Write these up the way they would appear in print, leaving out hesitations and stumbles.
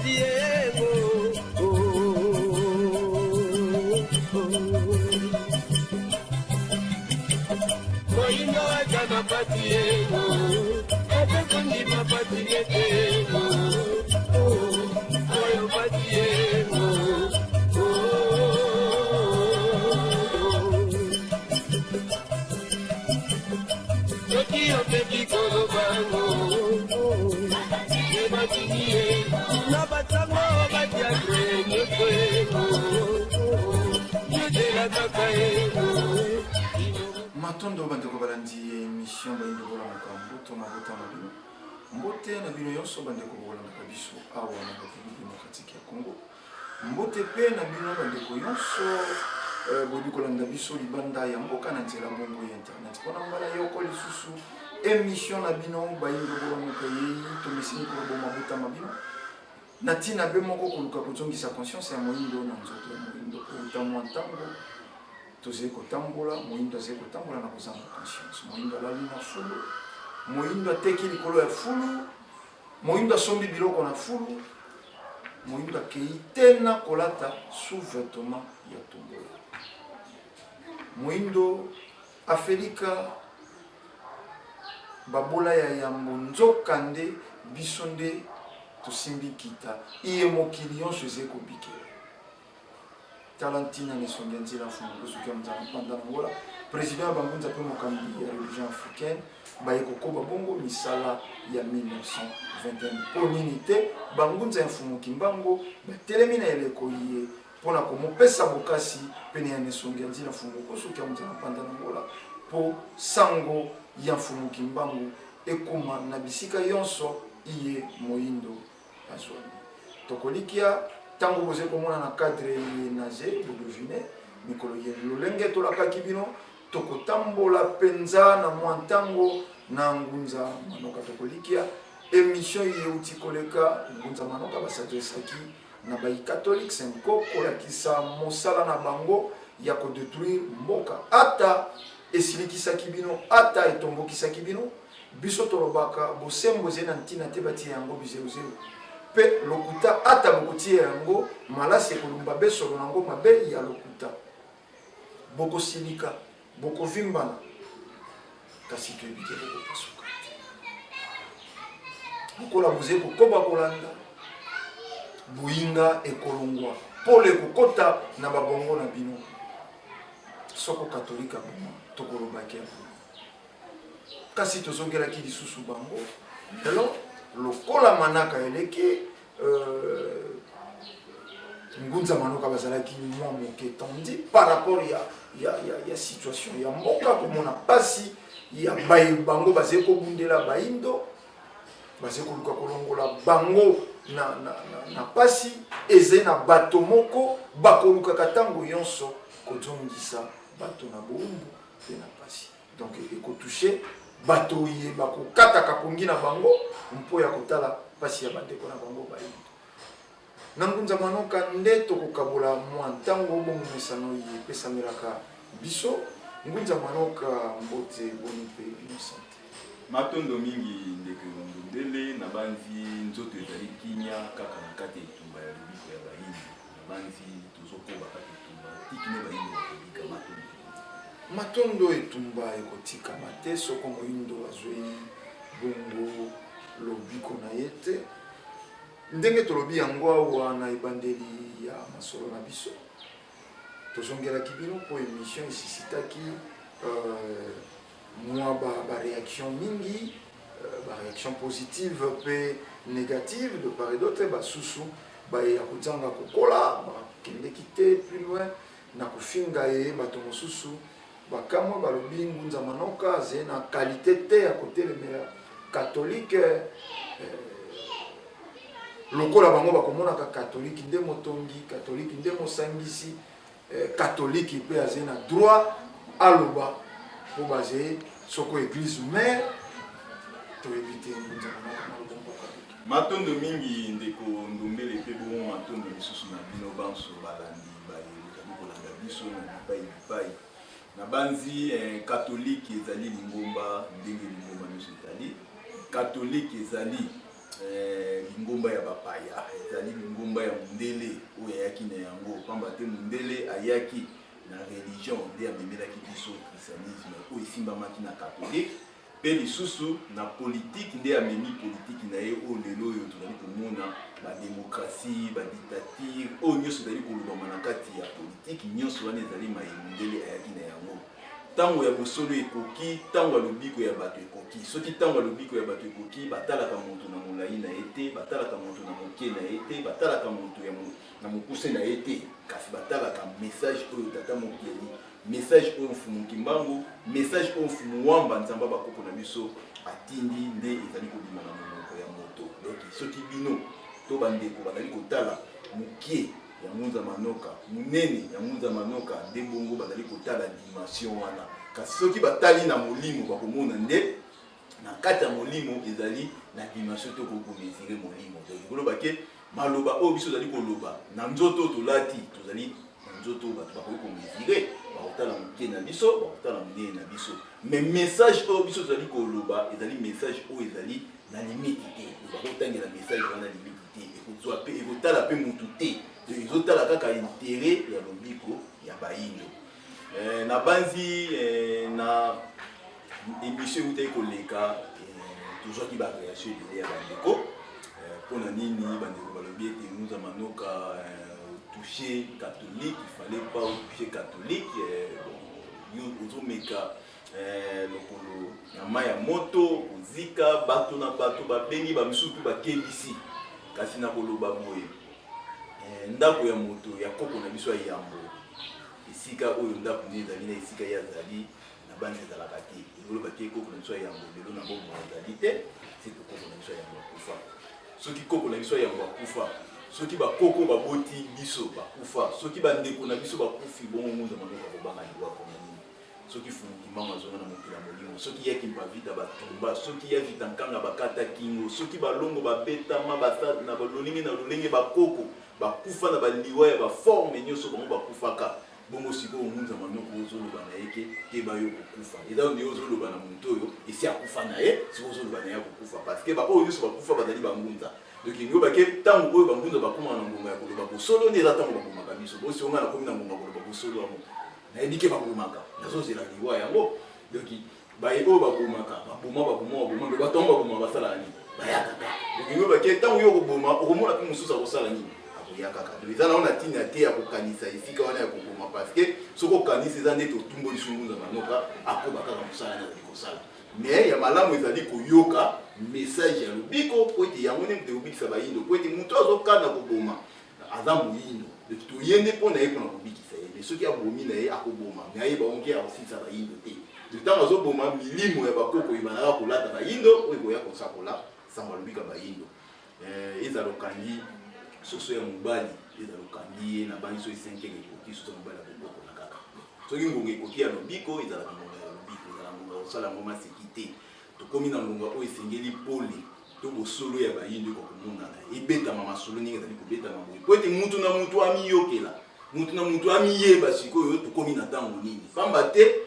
patiemo. Moinga wajana patiemo. Ate kundi mapatiemo. Oyo patiemo. Tokio peki korobango. Matondo bandeko balandi émission bayinde bola makambo to mabota mabino mbote na bino yonso bandeko bolanda biso awa na République démocratique ya Congo mbote pe na bino bandeko yonso bobi kolanda biso libanda ya mboka na nzela mbongo ya internet pona mbala yoko lisusu émission na bino bayinde bola mokayi to misini ko bo mabota mabino natina be moko koluka kuzongisa conscience ya moindo na nzoto ya moindo utamwa ntango toze kotambola moindo aze kotambola na kozanga conscience moindo alali na fulu moindo ateki likolo ya fulu moindo asombi biloko na fulu moindo akei tena kolata sous-vêtement ya tombola moindo afelika babola ya yambo nzokande bisonde tosimbi kita iye mokili yonso eze kobikela talantina nesongi nzela fungo soki amzala mpanda nangola président bangunza pe mokambi ya religion africaine baye kokoba bongo misala ya 1921 po nini te bangunza ya mfumu kimbango batelemi na eleko ye mpona komopesa bokasi pene ya nesongi ya nzela fungo soki amzala mpanda nangola po sango ya mfumu kimbango ekoma na bisika yonso iye moindo azwani tokolikia tango boze komona na cadre ye naze bodovine mikolo ye lolenge tolakaki bino tokotambola penza na mwa ntango na ngunza manoka tokolikia émission ye uti koleka ngunza manoka basadresaki na bayi catholique senko kolakisa mosala na bango ya kodétruire mboka ata esilikisaki bino ata etombokisaki bino biso tolobaka bosembo ze na ntina te batie yango bizeuzeu pe lokuta ata bokotie yango malasi ekolumba besolo nango mabe ya lokuta bokosilika bokovimbana kasi toyebike bokopasuka lokola boze kokoba kolanda boyinga ekolongwa pole kokota na babongo na bino soko katolika boma tokolobaki yango kasi tozongelaki lisusu bango lelo lokola manaka eleki ngunza manoka bazalaki mwa moke tandi par rapport ya situation ya mboka komona pasi ya bayi bango baze kobundela baindo baze koluka kolongola bango na pasi eze na bato moko bakolukaka ntango yonso kozongisa bato na boumbu pe na pasi donc ekotouche bato ye bakokata kapongi na bango mpo ya kotala pasi ya bandeko na bango bayindo na ngunza manoka nde tokokabola mwa ntango bongo mesano ye epesamelaka biso ngunza manoka mbote boni pe innocente matondo mingi ndeke ndondele na banzi nzoto ezali kinya kaka na kati etumba ya lobiko ya bayindi na banzi tozokoba kati etumba tikine bayindi bakobika matondo matondo etumba ekotikama te soko moyindo azwi bongo lobiko na ye te ndenge tolobi yango awa na ebandeli ya masolo na biso tozongelaki bino po émission esisitaki mwa baréaction mingi baréaction positive pe négative de part et d'autre basusu baye ya kozanga kokola bakendeki te plus loin na kofinga ye bato mosusu bakamwa balobi ngunza manoka aze na qualité te ya kotelemela catholique lokola bango bakomonaka catholique nde motongi catholique nde mosangisi catholique pe aze na droit aloba po baze soko église mère to éviter ngunza manoka na lobomboka matondo mingi ndeko ndombele pe bon matondo lisusu na bino banso balandi bazali kolanda biso na bipai na banzi catholique ezali lingomba ndenge lingomba nyonso ezali catholique ezali lingomba ya bapaya ezali lingomba ya mundele oyo ayaki na yango pamba te mundele ayaki na religion nde amemelaki biso christianisme oyo esimbamaki na catholique mpe lisusu na politike nde amemi politike na ye oyo lelo oyo tozali komona badémocratie badictature oyo nyonso ezali kolobama na kati ya politike nyonso wana ezali mayemundele ayaki na yango ntango ya bosolo ekoki ntango ya lobiko ya bato ekoki soki ntango ya lobiko ya bato ekoki batalaka moto na molai na ye te batalaka moto na moke na ye te batalaka moto na mokuse na ye te kasi batalaka message oyo tata mokeli message oyo mfumu kimbangu message oyo mfumu wamba nzamba bakoko na biso atindi nde ezali kobima na monoko ya moto donc soki bino to bandeko bazali kotala mokie ya ngunza manoka munene ya ngunza manoka nde bongo bazali kotala dimension wana kasi soki batali na molimo bakomona nde na kati ya molimo ezali na dimension to kokomesire molimo donc koloba ke maloba oyo biso ezali koloba na nzoto tolati tozali na nzoto bato bakoki komesire bakotala moke na biso bakotala monene na biso mais message oyo biso tozali koloba ezali message oyo ezali na limite te bakotangela message wana limite te ekozwa mpe ekotala mpe motu te ezotala kaka intérêt ya lobiko ya bayindo na banzi na émission utaki koleka tozwaki bakreation ebele ya bandeko mpona nini bandeko balobi ete ngunza manoka touché catholique il fallait pas toucher catholique yo ozomeka lokolo ya mai ya moto ozika bato na bato babengi bamisusu bakebisi kasi na koloba boye ndako ya moto ya koko na biso ya yambo esika oyo ndako nde ezali na esika ye azali na bandi ezalaka te ekoloba te koko na biso ya yambo lelo na bongo azali te seke koko na biso ya yambo akufa soki koko na biso ya yambo akufa soki bakoko baboti biso bakufa soki bandeko na biso bakufi bongo ngunza manoka kobanga liwako na nini soki fungimanga azonga na mokila molimo soki yaki mpavita batumba soki yavita nkanga bakata kingo soki balongo babetama na balolenge na lolenge bakoko bakufa na baliwa ya baforme nyonso bango bakufaka bongo sikoyo ngunza manoko ozoloba na ye ke bayo kokufa eza nde ozoloba na moto oyo esi akufa na ye sikoyo ozoloba na ye akokufa parceke baoyo nyonso bakufa bazali bangunza donc ngo bake ntango oyo bangunza bakomaka na ngonga ya koloba bosolo nde eza ntango babomaka biso bosi onga nakomi na ngonga koloba bosolo yango nayebi ke babomaka nazozela liwa yango donc baye oyo babomaka baboma mpe batongo baboma basala nini bayakaka donc ngo bake ntango yo okoboma okomona mpe mosusu akosala nini akoyakaka donc eza nao na ntina te ya kokanisa esika wana ya koboma parceke soki okanisa eza nde totumboli sungunza manoka akoba kaka mosala nazali kosala mais ya malamu ezali koyoka message ya lobiko po ete yango nde moto ekobikisa bayindo po ete moto azokana koboma aza moyindo toye nde mpo na ye mpona kobikisa ye mais soki abomi na ye akoboma me ayeba onke akosilisa bayindo te ntango azoboma milimo ya bakoko ebanaka kolata bayindo oyo ekoya kosakola sango alobika bayindo eza lokangi soso ya mobali eza lokangi ye na bangi so esenkeke ekoki soso ya mobali akoboko na kaka soki ngonga ekoki ya lobiko ezalaka ngonga ya lobiko ezala ngonga kosala ngo maseki te tokomi na ngonga oyo esengeli pole to bosolo ya bayindo ekokomonana ebetama masolo ndenge ezali kobetama boye po ete mutu na mutu amiyokela mutu na mutu amiyeba sikoyo tokomi na ntango nini pamba te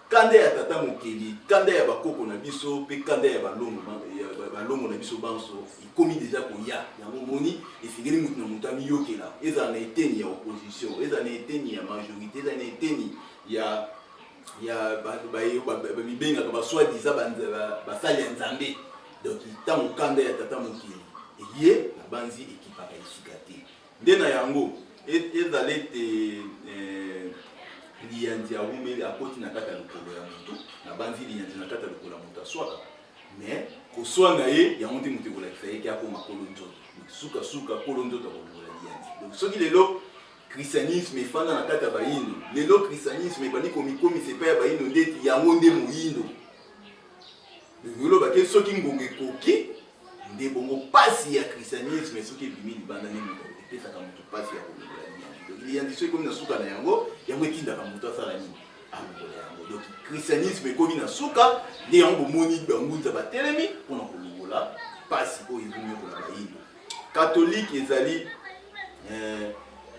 kanda ya tata mokeli kanda ya bakoko na biso mpe kanda ya balongo na biso banso ekomi deja koya yango moni esengeli mutu na mutu amiyokela ezala na eteni ya opposition ezala na eteni ya majorité ezala na eteni ya bamibengaka baswadiza basali ya nzambe donc ntango kanda ya tata mokeli eye na banzi ekipaka esika te nde na yango ezala ete liyanzi ya rumeli akoti na kati ya lokolo ya motu na banzi liyanzi na kati ya lokolo ya motu aswaka mais koswa na ye yango nde moto ekolakisa ye ke akoma kolo nzoto sukasuka kolo nzoto akokola liyanzi donc soki lelo christianisme efanda na kati ya bayindo lelo christianisme ebandi komikomisa epai ya bayindo ndeti yango nde moyindo loloba ke soki ngonga ekoki nde bongo pasi ya christianisme soki ebimi libanda nde moto epesaka moto pasi ya kolongola liyanzi liyanzi so ekomi na suka na yango etindaka moto asala nini alongola yango donc christianisme ekomi na suka nde yango bomoni bangunza batelemi mpona kolongola pasi oyo ekomi yokola bayindo katholike ezali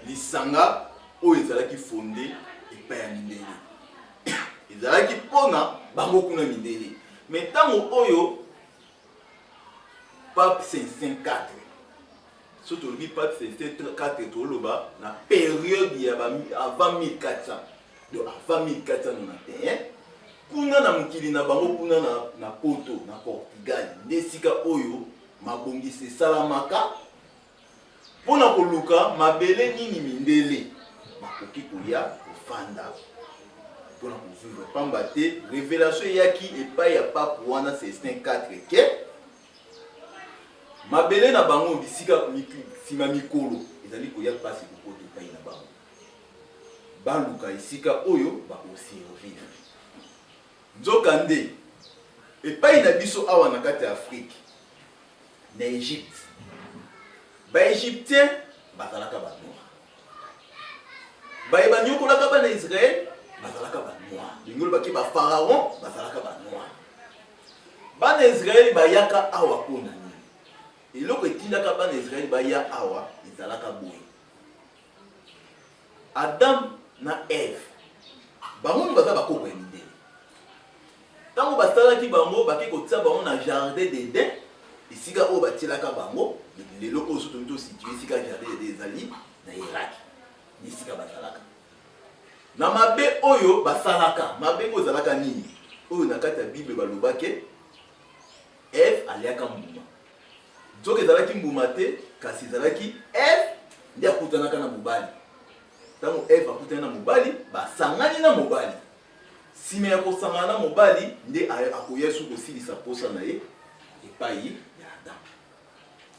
lisanga oyo ezalaki fonde epai ya mindele ezalaki mpona bango kuna mindele mais ntango oyo pape Saint-Saint 4 surtout le pape Saint-Saint 4 toloba na période ya avant 1400 donc avant 1491 kuna na mukili na bango kuna na poto na Portugal ndesika oyo mabongisi salamaka pona koluka mabele nini mindele makoki koya kofanda pona kovivre pamba te révélation yaki epai ya pape wana Saint-Saint 4 ke mabele na bango bisika sima mikolo ezali koya pasi kokoto epai na bango baluka esika oyo bakosurvivre nzokande epai na biso awa na kati ya Afrique na Égypte ba-Égyptien bazalaka banoir baye banyokolaka bana Israël bazalaka banoir lingolo baki bapharaon bazalaka banoir bana Israël bayaka awa mpona nini eloko etindaka bana Israël baya awa ezalaka boye Adam na Eve bango baza bakoko ya mindele ntango basalaki bango baki kotia bango na jardin d'Éden esika oyo batielaka bango lelo oyo soto mito situe esika jardin d'Éden ezali na Irak esika bazalaka na mabe oyo basalaka mabe oyo ezalaka nini oyo na kati ya Bible balobaki Eve aliaka mbuma nzoka ezalaki mbuma te kasi ezalaki Eve nde akutanaka na mobali ntango Eve akutana na mobali basangani na mobali nsima ya kosangana na mobali nde akoya su kosilisa posa na ye epai ya Adam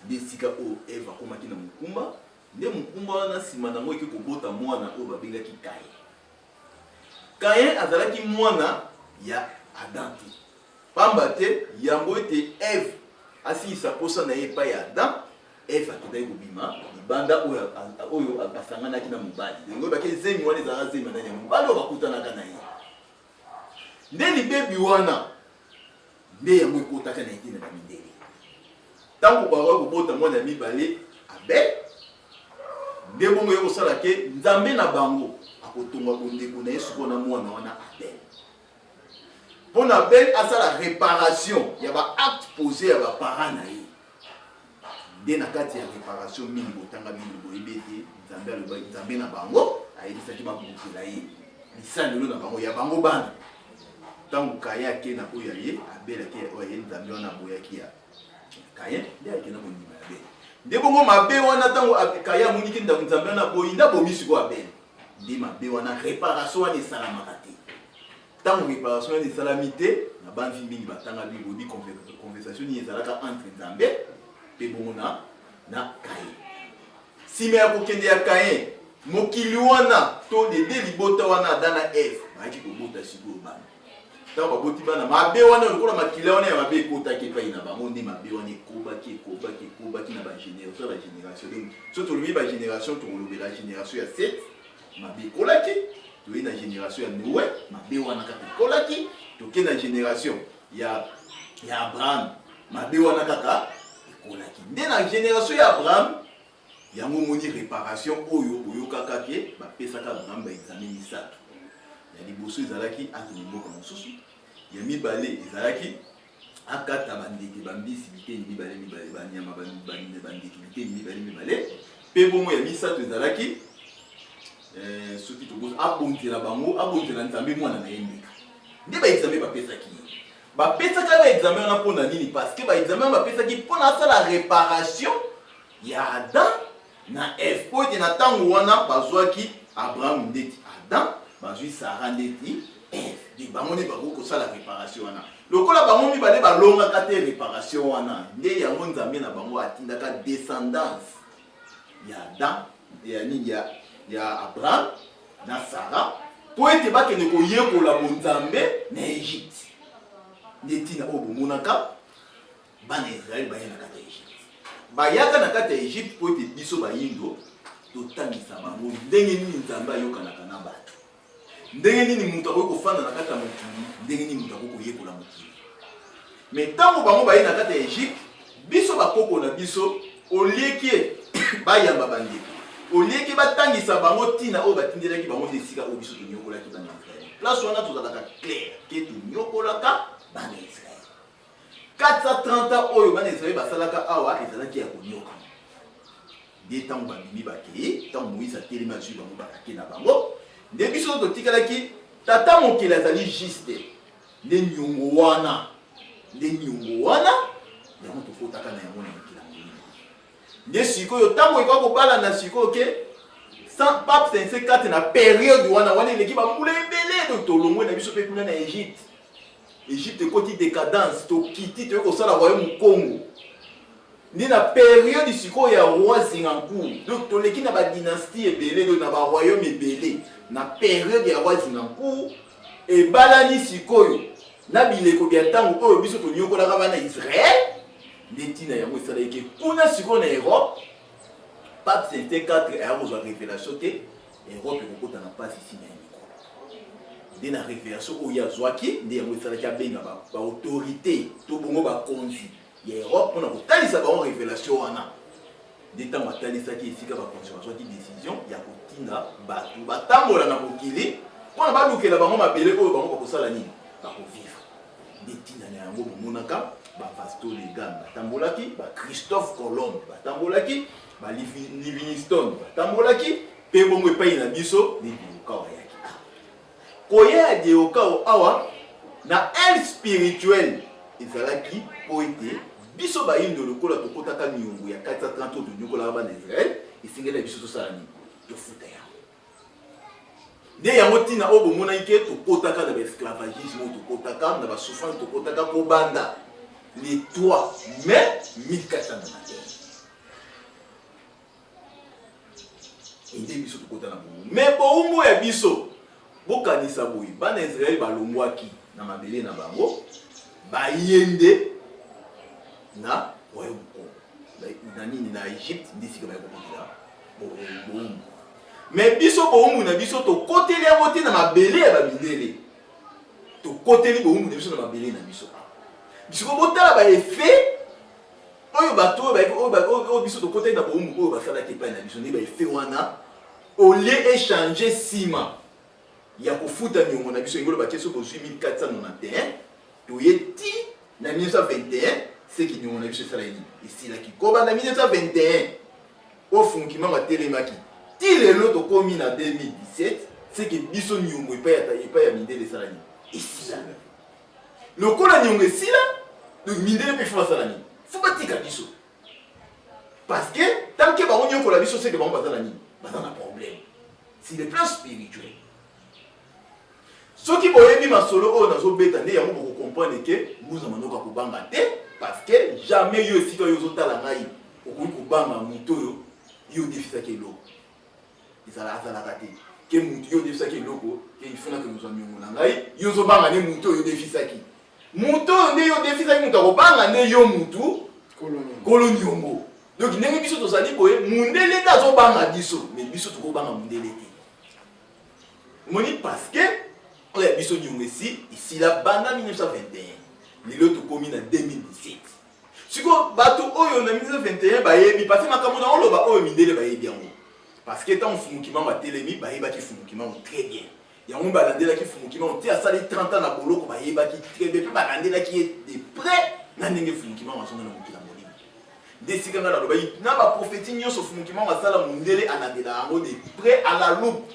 nde esika oyo Eve akomaki na mokumba nde mokumba wana nsima nango eki kobota mwana oyo babengaki Kain. Kain azalaki mwana ya Adam te pamba te yango ete Eve asilisa posa na ye epai ya Adam Eve akendaki kobima libanda oyo basanganaki na mobali yango baki zemi wana ezalaka zemi ndani ya mobali oyo bakutanaka na ye nde libebi wana nde yango ekotaka na etina na mindele ntango bakoki kobota mwana ya mibale Abel nde bongo ye kosala ke nzambe na bango akotonga bondeko na ye sikoyo na mwana wana Abel mpona Abel asala réparation ya baacte posé ya baparent na ye nde na kati ya réparation mingi botanga mingi boyebi ete nzambe alobaki nzambe na bango ayebisaki babokela ye lisalelo na bango ya bango bana ntango Kain ake na oyo ye Abel ake oyo ye nzambe wana aboyaki ya Kain nde akenda kondima ya Abel nde bongo mabe wana ntango Kain amoniki nzambe wana boyi nde abomi sikoyo Abel nde mabe wana réparation wana esalamaka te ntango réparation wana esalami te na banvi mingi batanga bibobi conversation nini ezalaka entre nzambe mpe bongo na Kain nsima ya kokende ya Kain mokili wana to dede libota wana Adam na Eve bayaki kobota sikoyo bana ntango baboti bana mabe wana lokola makila wana ya mabe ekotaki epai na bango nde mabe wana ekobaki na bagénération so tolobi bagénération tokolobela génération ya 7 mabe ekolaki toye na génération ya Noé mabe wana kaka ekolaki toke na génération ya Abraham mabe wana kaka ekolaki nde na génération ya Abraham yango moni réparation oyo boyokaka ke bapesaka Abraham baexame misato ya liboso ezalaki atuni mboka mosusu ya mibale ezalaki akata bandeke bambisi biteni mibale banyama bandeke biteni mibale mpe bongo ya misato ezalaki soki tokoza abonzela bango abonzela nzambe mwana na ye mbeka nde baexame bapesaki ye bapesaka baexame wana mpona nini parceke baexame wana bapesaki mpona asala réparation ya Adam na Eve po ete na ntango wana bazwaki Abraham ndeti Adam bazwi Sara ndeti Eve de bango nde bakoki kosala réparation wana lokola bango mibale balongaka te réparation wana nde yango nzambe na bango atindaka descendance ya Adam ya Abraham na Sara po ete bakende koyekola bonzambe na Égypte nde ntina oyo bomonaka bana Israel baya na kati ya Égypte bayaka na kati ya Égypte po ete biso bayindo totangisa bango ndenge nini nzambe ayokanaka na bato ndenge nini moto akoki kofanda na kati ya mokili ndenge nini moto akoki koyekola mokili me ntango bango baye na kati ya Égypte biso bakoko na biso olieki bayamba bandeko olieki batangisa bango ntina oyo batindelaki bango nde esika oyo biso tonyokolaki bana Israel place wana tozalaka clair ke tonyokolaka bana Israel 430 ans oyo bana Israël basalaka awa ezalaki ya konyoka nde ntango babimi bakeye ntango Moïse atelemi azwi bango bakake na bango nde biso totikalaki tata mokili azali juste nde niongo wana yango tokotaka na yango na mokili ya molimo nde sikoyo ntango ekoka kobala na sikoyo ke pape 54 na période wana eleki bambula ebele tolongwe na biso mpe kuna na Égypte ekoti décadence tokiti toye kosala royaume Congo nde na période sikoyo ya roi Zingancourt donc toleki na badynastie ebele donc na baroyaume ebele na période ya roi Zingancourt ebalani sikoyo na bileko bya ntango oyo biso tonyokolaka bana Israël nde ntina yango esalaki kuna sikoyo na Europe pape Saint 4 ayakozwa révélation te Europe ekokota na pasi isi na nde na révélation oyo azwaki nde yango esalaki abenga baautorité to bongo bakonzi ya Europe mpona kotalisa bango révélation wana nde ntango atalisaki esika bakonzi bazwaki décision ya kotinda bato batambola na mokili mpona balukela bango mabele oyo bango bakosala nini bakovivre nde ntina na yango bomonaka bavastor legan batambolaki bachristophe colombe batambolaki Livingstone batambolaki mpe bongo epai na biso nde Diokawa yaki koya Diokawa awa na aile spirituelle ezalaki po ete biso bayindo lokola tokotaka miongo ya 430 oyo tonyokolaka bana Israël esengeli biso tosala nini tofuta yango nde yango ntina oyo bomonaki ke tokotaka na baesclavagisme oyo tokotaka na basouffrance tokotaka kobanda le 3 mai 1491 ende biso tokota na bongo mais boumbu ya biso bokanisa boyi bana Israël balongwaki na mabele na bango bayende na royaume Congo na nini na Égypte ndisika bayokokotela boumbu mais biso boumbu na biso tokoteli yango te na mabele ya bamindele tokoteli boumbu na biso na mabele na biso bisiko botala baefe oyo bato oyo biso tokoteli na boumbu oyo basalaki epai na biso nde baefe wana olie échanger nsima ya kofuta miongo na biso engolo batie so bozwi 1491 toye ti na 1921 seki miongo na biso esala nini esilaki koba na 1921 ofungukima matelemaki ti lelo tokomi na 2017 seki biso miongo epai ya mindele esala nini esila lokola miongo esila donc mindele mpe fo basala nini fo batika biso parce que tant que bango nyokola biso seki bango bazala nini baza na problème sur le plan spirituel soki boyebi masolo oyo nazobeta nde yango bokocomprendre ke buza manoka kobanga te parce que jamais yo esika yo ozotala ngai okoki kobanga moto oyo yo odefisaki eloko azalaka te ke moto yo odefisaki eloko ke ifonaka kozwa miongo na ngai yo ozobanga nde moto oyo odefisaki moto oyo nde yo odefisaki moto akobanga nde yo motu koloniongo donc ndenge biso tozali boye mundele te azobanga biso mais biso tokobanga mundele te omoni parce que oyo biso nyongo esila banda 1921 lelo tokomi na 2017 siko bato oyo na 1921 bayebi parce que makambo na oloba oyo mindele bayebi yango parce que tant fumukimango atelemi bayebaki fumukimango très bien yango balandelaki fumukimango te asali 30 ans na boloko bayebaki très bien mpe balandelaki ye de près na ndenge fumukimango azonga na mokili ya molimo nde esika ngai naloba na baprofeti nyonso fumukimango asala mondele alandela yango de près à la loupe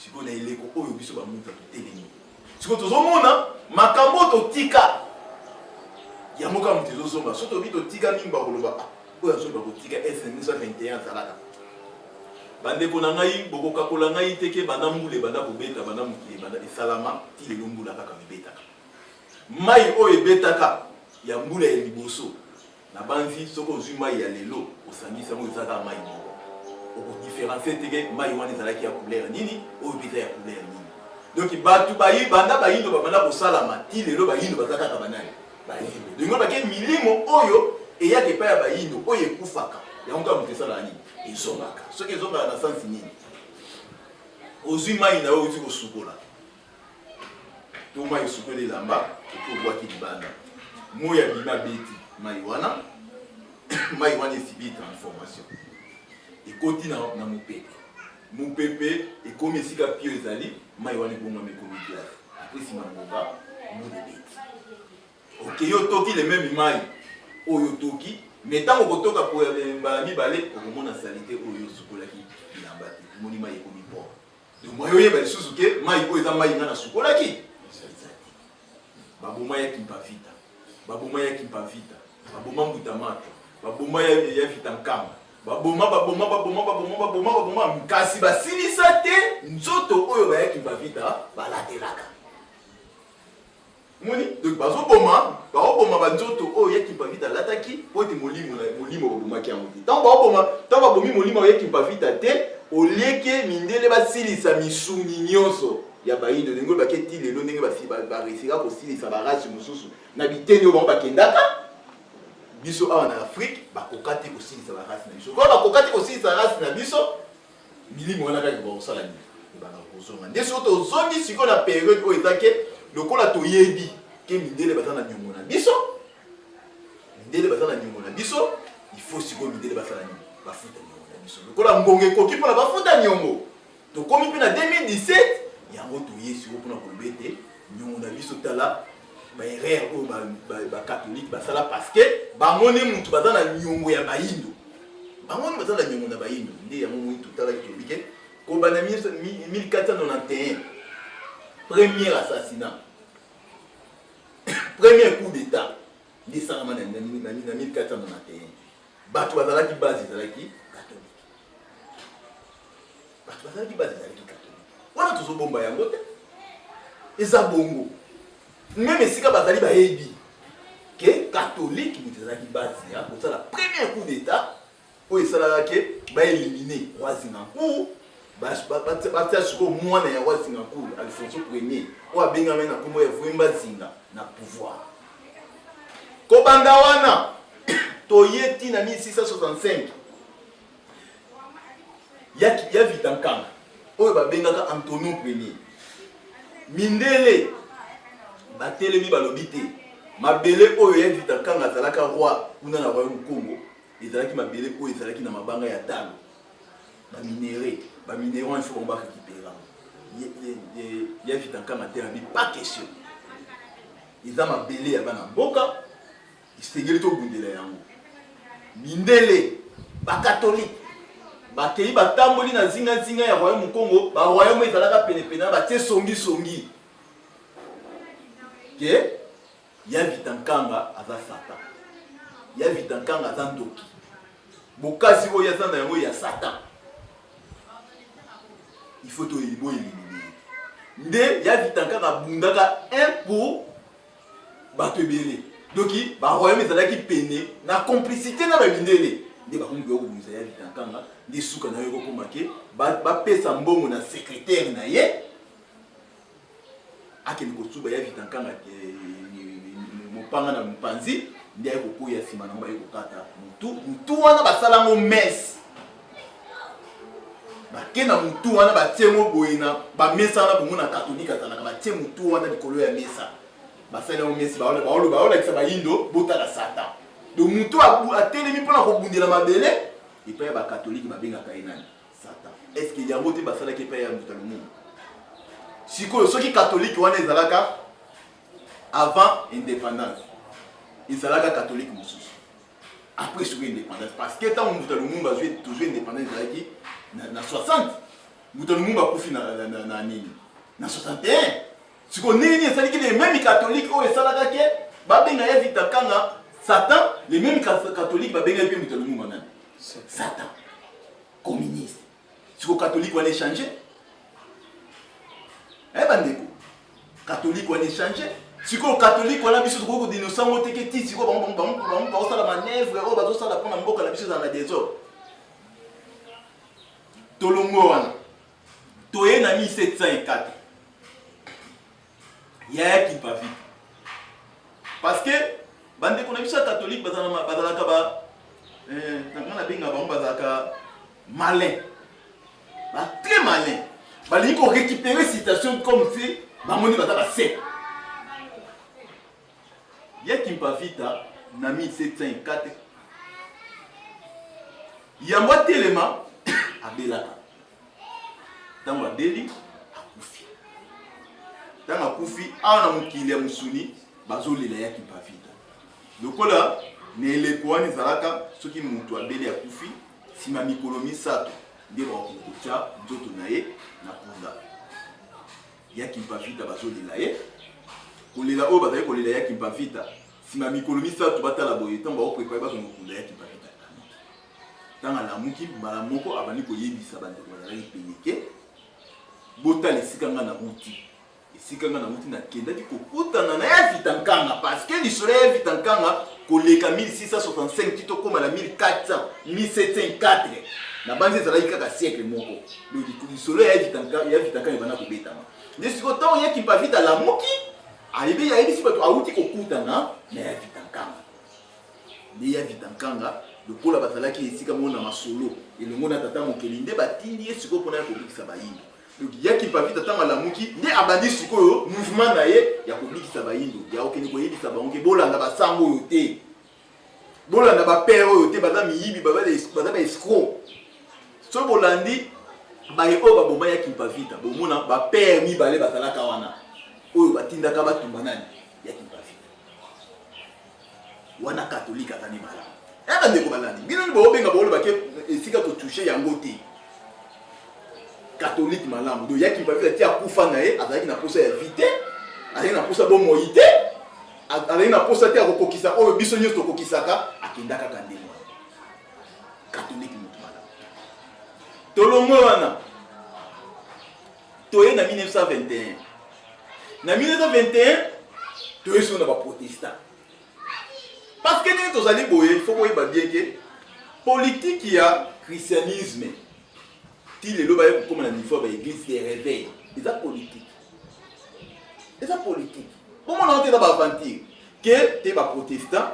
siko na eleko oyo biso bamuta totelemi siko tozomona makambo totika yango kaka moto ezozomba so tobi totika mingi bakoloba oyo azoba kotika sms 21 azalaka bandeko na ngai bokokakola ngai teke banda mbula ebanda kobeta banda mokili ebanda esalama ti lelo mbula kaka ebetaka mai oyo ebetaka ya mbula ya liboso na banzi soki ozwi mai ya lelo osangisi yango ezalaka mai moko okodifférencier teke mai wana ezalaki ya couleur nini oyo mpeza ya couleur nini donc bato banda bayindo babanda kosalama ti lelo bayindo baza kaka banani bayindo dongo bake milimo oyo eyaka epai ya bayindo oyo ekufaka yango kaka moto esalaka nini ezongaka soki ezongaka na sansi nini ozwi mai na oyo oti kosukola to mai esukola elamba eki obwaki libanda moi abimi abeti mai wana mai wana esibi transformation ekoti na mopepe ekomi esika pio ezali mai wana ebongwami ekomi glace apres nsima ngoba modebeti Ok, yo toki les mêmes images. Oyo toki, mais tant que toka pour balami balé, au moment de salité oyo sukolaki bilamba. Monima ekomi port. Donc moi yo yeba lisusu ke mai ko eza mai ngana sukolaki. Baboma ya kimpavita. Baboma ya kimpavita. Baboma mbutamata. Baboma ya vitankama. Baboma kasi basilisa te nzoto oyo ba ya kimpavita balatelaka. Moni donc bazoboma banzoto oyo ya kimpavita lataki pote molimo baboma ki yango te. Tant babomi molimo ya kimpavita te olieke mindele basilisa misuni nyonso ya bayindo ndenge baketi lelo ndenge baresika kosilisa barasi mosusu na biteni oyo bakendaka biso awa na Afrique bakokati kosilisa barasi na biso kwa bakokati kosilisa barasi na biso milimo wana kaka bakosala nini ebana kozonga nde soki tozongi sikoyo na période oyo ezake lokola toyebi ke mindele baza na nyongo na biso il faut sikoyo mindele basala nini bafuta nyongo na biso lokola mbongo ekoki mpona bafuta nyongo tokomi mpe na 2017 yango toye sikoyo mpona koloba ete nyongo na biso tala baerreur oyo bakatholike basala parceke bamoni mutu baza na nyongo ya bayindo nde yango moi totalaki tolobi ke kobana 1491 premier assassinat premier coup d'état nde esalama na 1491 bato bazalaki base ezalaki catholique wana tozobomba yango te eza bongo même esika bazali bayebi ke catholique moto ezalaki base ya kosala premier coup d'état oyo esalaka ke baélimine roi Zingancourt batia sikoyo mwana ya roi Zingancourt Alfonso Premier oyo abengami na kombo ya Vwemba Zinga na pouvoir kobanda wana toye ntina 1665 ya Vitankanga oyo babengaka Antonin Premier mindele batelemi balobi te mabele oyo ya Vitankanga azalaka roi kuna na royaume Congo ezalaki mabele oyo ezalaki na mabanga ya talo baminere wana ifo komba récupérer ya Vitankanga te abi pas question eza mabele ya bana mboka isengeli tobundela yango mindele bakatholike bakei batamboli na zinga ya royaume Congo ba royaume ezalaka penepene batie songi ke ya Vitankanga aza Satan ya Vitankanga aza ndoki bokasi oyo aza na yango ya Satan il faut to elibo eliminer nde ya Vitankanga bundaka un pour bato ebele doki ba royaume ezalaki pene na complicité na bamindele nde bakomi kokobundisa ya Vitankanga nde suka na yo kokoma ke bapesa mbongo na secrétaire na ye akende kosuba ya Vitankanga mopanga na mpanzi nde aye kokoya nsima nango baye kokata mutu wana basalango messe bakenda mutu wana batiengo boye na bamesa wana bongo na katolike azalaka batie mutu wana likolo ya mesa basalango messe baolakisa bayindo botala Satan donc mutu atelemi mpona kobundela mabele epai ya bakatolike babengaka ye nani Satan est ce que yango te basalaki epai ya mutu alumu sikoyo soki catholique wana ezalaka avant indépendance ezalaka catholique mosusu après soki indépendance parce que tant mutu alumumba toujours indépendance ezalaki na 60 mutu alumumba akufi na nini na 61 sikoyo nini esalaki les mêmes catholiques oyo esalaka ke babenga ya Vitankanga Satan les mêmes catholiques babenga mpe mutu alumumba nani Satan communiste sikoyo catholique wana échanger bandeko catholique wana échanger sikoyo catholique wana biso tokoki kodinosango teke ti sikoyo bango bazosala manèvre oyo bazosala mpona mboka na biso ezala na désordre tolongo wana toye na 1704 yaya kimpavita parce que bandeko na biso ya catholique bazalaka nanga na benga bango bazalaka malin très malin balingi korécupérer situation comme si bamoni baza base ya kimpavita na 1704 yango atelema abelaka ntango abeli akufi ntango akufi awa na mokili ya mosuni bazolela ya kimpavita lokola na eleko wana ezalaka soki moto abeli akufi nsima mikolo misato nde bakokotya nzoto na ye na kunda ya kimpavita bazolela ye kolela oyo bazali kolela ya kimpavita nsima mikolo misato batala boye ntango bakoprepare bazonga kunda ya kimpavita ntango alamuki mbala moko abandi koyebisa bandeko bazalaki peneke botala esika nga na muti esika nga na muti nakendaki kokutana na ya vitankanga parce que lisolo ya vitankanga koleka 1665 tito koma na 1400 1704 na banzi ezalaki kaka siècle moko lisolo ya vitankanga ebanda kobetama nde siko ntango ya kimpavita alamuki ayebisi bato awuti kokutana na ya vitankanga nde ya vitankanga lokola bazalaki esika mona masolo elongo na tata mokeli nde batindi ye sikoyo mpona ya kobikisa bayindo donc ya kimpavita ntango alamuki nde abandi sikoyo mouvement na ye ya kobikisa bayindo ya okende koyebisa bango ke bolanda basango oyo te bolanda bapere oyo te baza miyibi baza baescro so bolandi baye oyo baboma ya kimpavita bomona bapere mibale bazalaka wana oyo batindaka batumba nani ya kimpavita wana katolike azani malamu eka ndeko balandi bino bobenga bolobake esika totouche yango te catholique malamu do yaki mpavita ti akufa na ye azalaki na posa ya vie te azalaki na posa bomoi te azalaki na posa te akokokisa oyo biso nyonso tokokisaka akendaka kaka ndenge wana catholique moto malamu tolongo wana toye na 1921 na 1921 toye siko na baprotestant parce que ndenge tozali boye fo koyeba bien ke politique ya christianisme ti lelo baye kokoma na niveau ba église de réveil eza politique bomona te eza baaventure ke te baprotestant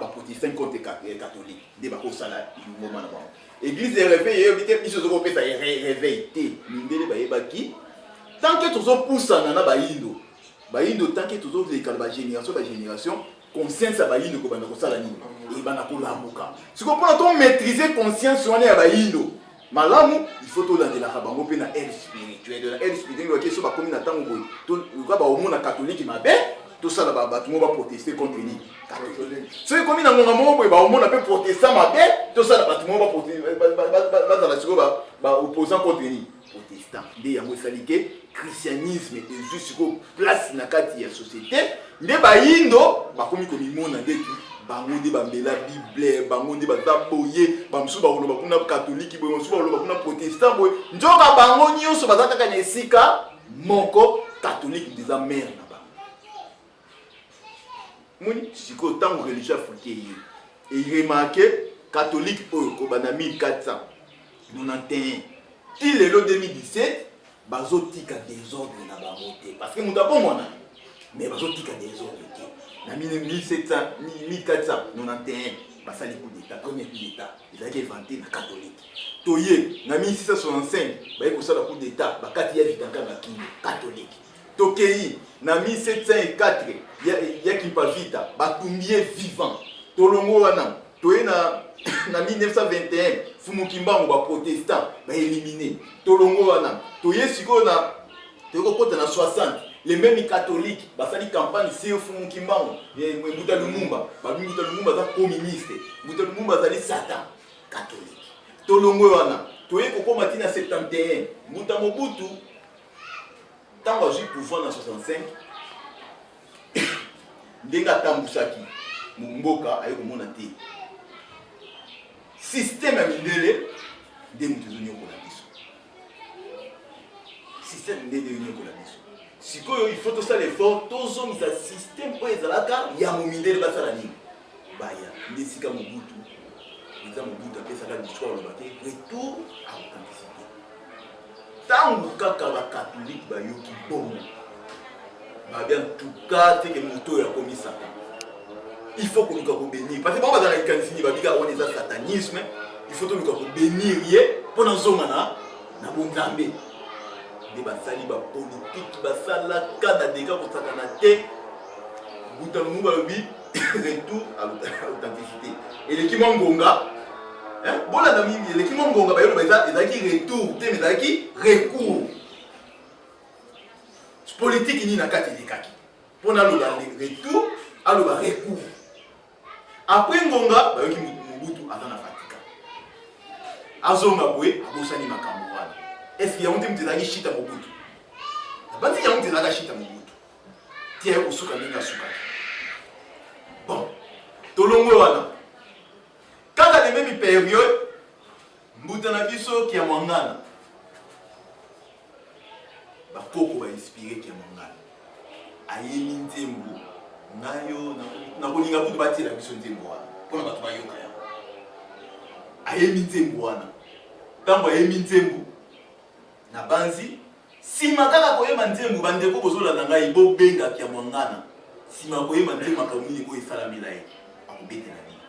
contre catholique nde bakosala ngoma na bango église de réveil eyobi te biso tozokopesa réveil te mindele bayebaki tant que tozopusana na bayindo tant que tozoleka na bagénération conscience ya bayindo kobanda kosala nini ebanda kolamuka siko mpona to maîtriser conscience wana ya bayindo malamu il faut tolandelaka bango mpe na aide spirituelle na aide spirituelle oke so bakomi na ntango boye toka baomona catholique mabe tosala bato mo baproteste contre nini catholique so ekomi na ngonga moko boye baomona mpe protestant mabe tosala bato mo bazala sikoyo baopposant contre nini protestant nde yango esali ke christianisme ezwi sikoyo place na kati ya société nde bayindo bakomi komimona ndetu bango nde bambela bible bango nde baza boye bamosusu bakoloba kuna katoliki boye mosusu bakoloba kuna protestant boye nzoka bango nyonso baza kaka na esika moko katolike nde eza mare na bango moni sikoyo ntango religion africain ye eremarke katolike oyo kobanda 1491 ti lelo 2017 bazotika désordre na bango te parce que moto abomwana mais bazotika désordre te na 1491 basali coup d'état premier coup d'état ezalaki éventé na catholique toye na 1665 baye kosala coup d'état bakati ya vitankanga kingo catholique tokei na 1704 ya kimpavita batumbi ye vivant tolongo wana toye na 1921 Fumukimbango baprotestant baéliminer tolongo wana toye sikoyo na tokokota na 60 les mêmes catholiques basali campagne c'est Fumukimbango Mbuta Lumumba Mbuta Lumumba za communiste Mbuta Lumumba zali satan catholique tolongo wana toye kokoma tina 71 Mbuta Mobutu tango azwi pouvoir na 65 ndenga tambusaki mboka ayo komona te système ya mindele nde mutu ezonyokola biso système nde ezonyokola biso sikoyo il faut tosala effort tozongisa système oyo ezalaka ya momindele basala nini baya nde esika mobutu eza mobutu apesaka l'histoire alobaki retour à authenticité ntango kaka bakatholike bayoki bongo babi en tout cas teke moto oyo akomi satan il faut que nous puissions bénir. Parce que quand on va dans les canisiers, on va dire qu'on est satanisme. Il faut que nous puissions bénir pour nous zomana na bonzambe. Des basali ba politique, basala kana dega pour satana te. Boutanou babi retour à l'authenticité. Et l'équipe Ngonga, hein, bon la dami, l'équipe Ngonga ba yo ba za qui retour, te mais za qui recours. Politique ni na kati de kaki. Pour na lo retour aloba recours après ngonga bayoki Mobutu aza na fatika azonga boye abosani makambo wana est-ce qu'il y a un mutezaki shita Mobutu bandi ya mutezaka shita Mobutu tie usuka ndenge asuka bon tolongwe wana kaka de même période mbuta na biso ki ya mwangana bakoko ba inspiré ki ya mwangana ayemi nzembo nayo na kolinga kutu batela biso nzembo wana pona bato bayoka ya ayemi nzembo wana ntango ayemi nzembo na banzi sima kaka koyeba nzembo bandeko bozolanda ngai bobenga ki ya mwangana sima koyeba nzembo akamini ko esalamela ye akobetela nini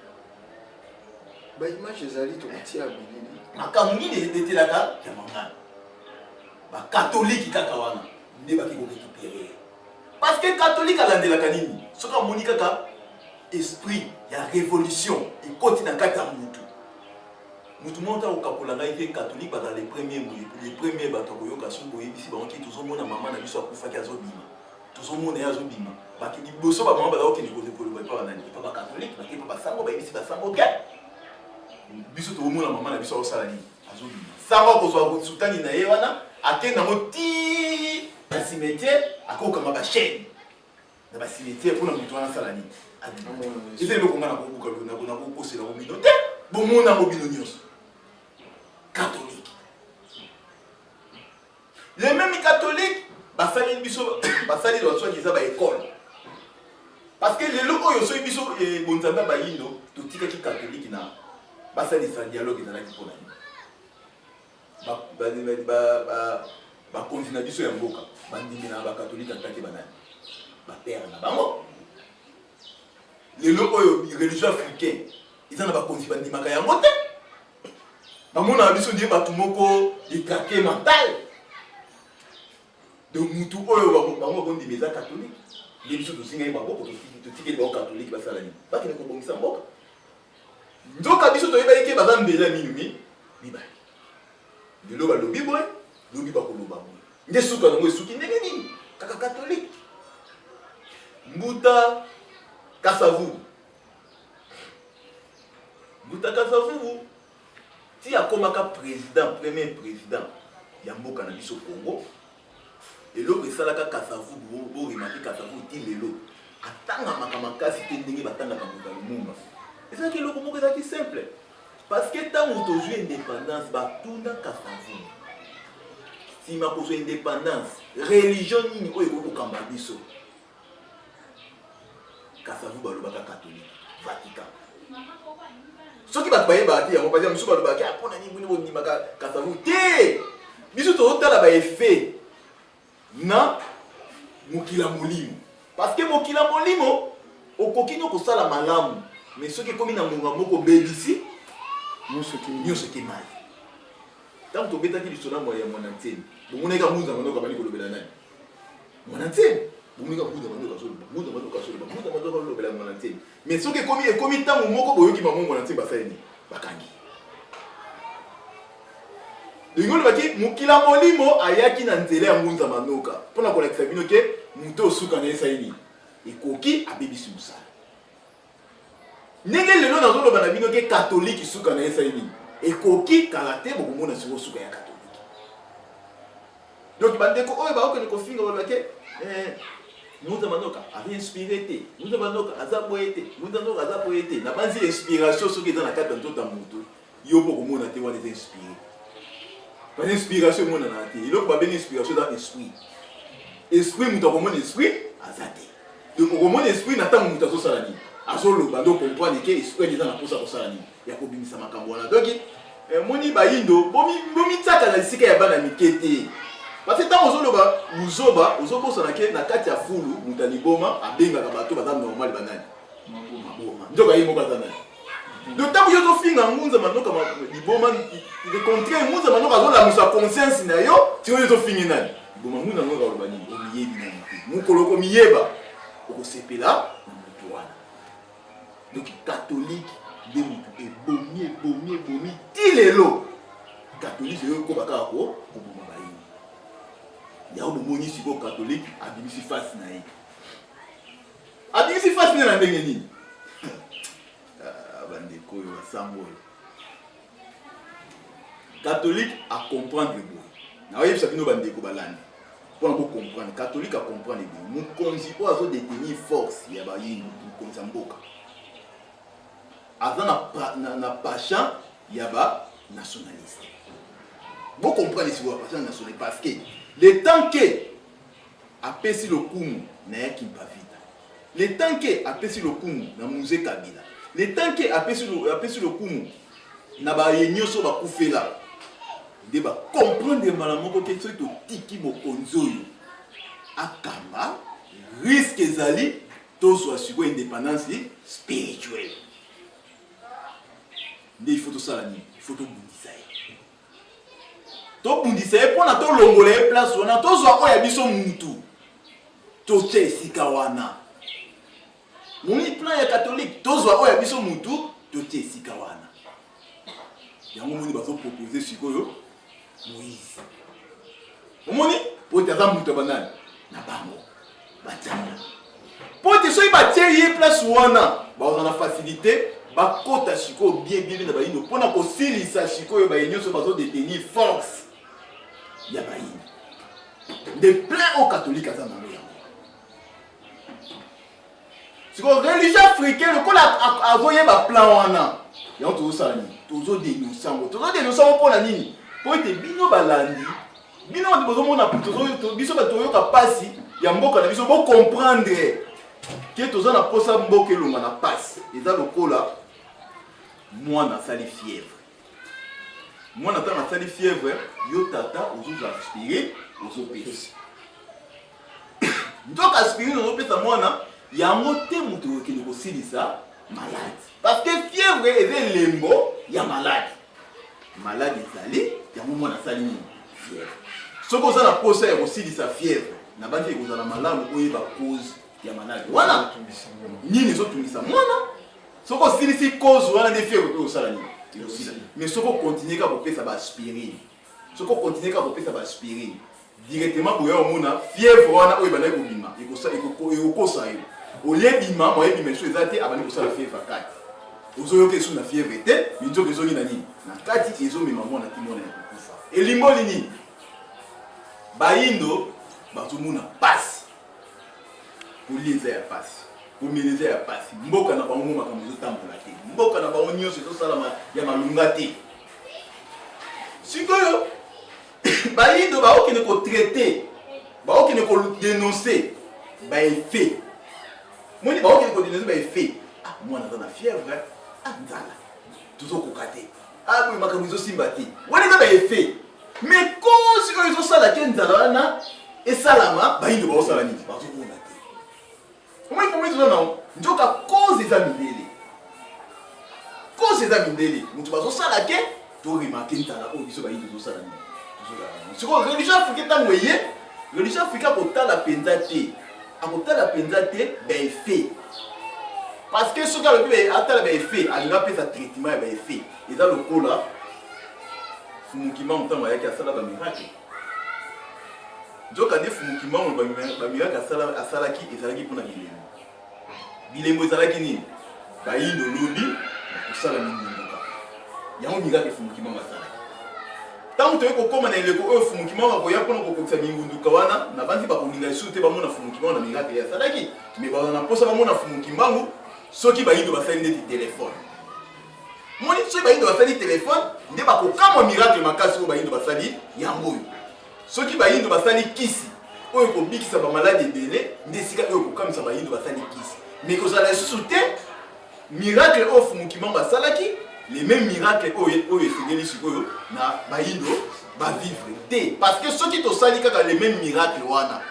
ba image ezali tokotia bilili makambo nini etelaka ya mwangana bakatoliki kaka wana nde baki korécupérer parce que catholique alandelaka nini soki amoni kaka esprit ya révolution ekoti na kati ya mutu moko okokapola ngai te catholique baza les premiers bato koyoka soki boyebisi bangoki tozomona mama na biso akufaki azobima tozomona ye azobima baki liboso bamama bazakokende koloba epa banani epa bacatholique baki epa basango bayebisi basango ke biso tozomona mama na biso akosala nini azobima sango akozwa sultani na ye wana akende nango ti na cimetière akokanga bachaîne na bacimetière mpona moto wana asala nini eza eloko nga nakokosela bobino te bomonango bino nyonso catholique les mêmes catholiques basali biso basali baswaki eza baécole parce que lelo oyo soki biso bonzambe bayindo totikaki catholique na basalisa dialogue ezalaki mpona nini bakonzi na biso ya mboka bandimi na bakatolike ataki banani bapere na bango lelo oyo religion africaine eza na bakonzi bandimaka yango te bamona na biso ndie bato moko ekrake mental donc mutu oyo bango bondima eza katolike nde biso tosingai maboko totikeli bango katolike basala nini bakende kobongisa mboka nzoka biso toyebaki ke baza mbela minumi mibale lelo balobi boye lobi bakoloba boye nde suka nango esuki ndenge nini kaka katolike Mbuta Kasavubu ti akomaka président premier président ya mboka na biso Congo eloko esalaka Kasavubu borimaki Kasavubu ti lelo atangamaka makasi te ndenge batangaka moto ya Lumumba ezalaki eloko moko ezalaki simple parce que ntango tozwi indépendance batunda Kasavubu sima kozwa indépendance religion nini oyo ekokokamba biso Kasavubu balobaka catholique Vatican soki bato bayebaka te yango parce que mosusu balobaki apona nini boni bondimaka Kasavubu te biso tozotala baeffet na mokila molimo parce que mokila molimo okoki no kosala malamu mais soki ekomi na ngonga moko obebisi nyonso ekemai ntango tobetaki lisolo ya mwana ntseni bomonaka munza mandoka bali kolobela nani mwana ntseni bomonika munza mandoka kolobela mwana ntseni mais soki ekomi ntango moko boyoki bango mwana ntseni basali nini bakangi ndenge olobaki mokila molimo ayaki na nzela ya ngunza manoka mpona kolakisa bino ke moto osuka na esali nini ekoki abebisi mosala ndenge lelo nazoloba na bino ke katolike suka na esali nini ekoki kala te bokomona siko suka ya katolike donc bandeko oyo baokende kofinga balobake Ngunza manoka avait inspiré te Ngunza manoka aza boye te Ngunza manoka aza boye te na banzi inspiration soki eza na kati ya nzoto ya moto yo bokomona te wana eza inspiré pas inspiration mona na te eloko babengi inspiration eza esprit moto akomona esprit aza te donc okomona esprit na ntango moto azosala nini azoloba ndo comprendre ke esprit eza na posa kosala nini ya kobimisa makambo wana donc moni bayindo bomitaka na lisika ya bana mike te parce que ntango ozoloba luzoba ozobosana ke na kati ya fulu moto aliboma abengaka bato baza normal banani maboma nzoka ye moko aza nani donc ntango yo ozofinga ngunza manoka liboma le contraire ngunza manoka azolamusa conscience na yo ti oyo ozofingi nani liboma ngunza manoka oloba nini omiyebi nani te mokolo komiyeba okosepela na moto wana donc catholique nde motu ebomi ti lelo catholique oyo ekobaka kaka koboma bayini yango bomoni sikoyo catholique abimisi fasi na ye abimisi face na ndenge nini bandeko yo basango catholique à comprendre boye na oyebisa bino bandeko balandi pour comprendre catholique à comprendre boye mokonzi oyo azodetenir force ya bayini mokonzi ya mboka aza na passion ya ba nationaliste. Vous comprenez si vous avez passion nationaliste parce que le temps que apesi le kumu na yaki mpavita, le temps que apesi le kumu na musée Kabila, le temps que apesi le kumu na ba yenyoso ba kufela de ba comprendre malamoko ke so to tiki mokonzi oyo akamba risque ezali to so asiko indépendance spirituelle. Il faut tout ça là, il faut tout bundisa. To bundisa pour na to longola place wana to zo oya biso mutu. To che sikawana. Moni plan ya catholique to zo oya biso mutu to che sikawana. Yango moni bazo proposer sikoyo Moïse. Moni pour ta mutu banane na bango. Batana. Pour te so ba che place wana, ba on a facilité. Bakota shiko bien na bayino pona ko silisa shiko yo bayinyo so bazo détenir force ya bayino de plein au catholique à Zambia. Siko religion africaine ko la avoyer ba plan wana ya to sala ni tozo dénoncer pona nini po ete bino balandi bino de bozo mona tozo biso ba toyo ka pasi ya mboka na biso bo comprendre que tozo na posa mboka elonga na pasi eza lokola moi na sali fièvre. Moi na sali fièvre, yo tata ozo aspirer, ozo pesa. Donc aspirer ozo pesa mwana ya mote mutu ke ko silisa malade. Parce que fièvre est lembo ya malade. Malade ezali ya mwana sali fièvre. Soko za na posa ya ko silisa fièvre, na bandi ko za na malamu oyo ba cause ya malade. Wana nini zo tumisa mwana? Si on silisi cause wana de fièvre au salani mais si on continue à popper ça va aspirer si on continue à popper ça va aspirer directement pour yo mona fièvre wana oyo bana ko bima eko sa yo au lieu bima moye bima so ezate abani ko sala fièvre kati ozo yoke so na fièvre te minzo kezo ni nani na kati ezo mema mona timona ya kufa elimbo lini bayindo bazo mona passe pour liza ya passe Umilize ya pasi mboka na bango makambo tambola te mboka na bango nyonso to salama ya malunga te sikoyo bayindo ba okene ko traiter ba okene ko dénoncer ba effet moni ba okene ko dénoncer ba effet ah mwana na fièvre ah nzala tuzo ko kate ah bo makambo zo simba te wona ba effet mais ko sikoyo zo sala ke nzala na e salama bayindo ba osala nini ba zo bona te comment il faut non njoka cause za mindele mutu bazo sala ke to remarquer ntala o biso ba yindo zo sala ni to so religion africaine tango ye religion africaine ko tala penza te ba effet parce que ce gars le be atala ba effet alinga pesa traitement ya ba effet eza lokola fumukima mtango yake asala ba miracle njoka ne fumukima ba miracle asala ki ezalaki pona bilembo ezalaki nini bayindo lobi kosala mingunduka yango miracle fumukima masalaki ntango toye kokóma na eleko oyo fumukima bakoya mpona kokokisa mingunduka wana na bandi bakolinga esu te bamona fumukima wana miracle asalaki me baza na mposa bamona fumukimangu soki bayindo basali neti telefone moni soki bayindo basali telefone nde bakokamwa miracle makasi oyo bayindo basali yango oyo soki bayindo basali kisi oyo kobikisa bamaladi ebele nde esika oyo kokamisa bayindo basali kisi mais que ça la soute miracle au fumukimanga basalaki les mêmes miracles oyo esengeli sikoyo na bayindo ba vivre te parce que ceux qui to sali kaka les mêmes miracles wana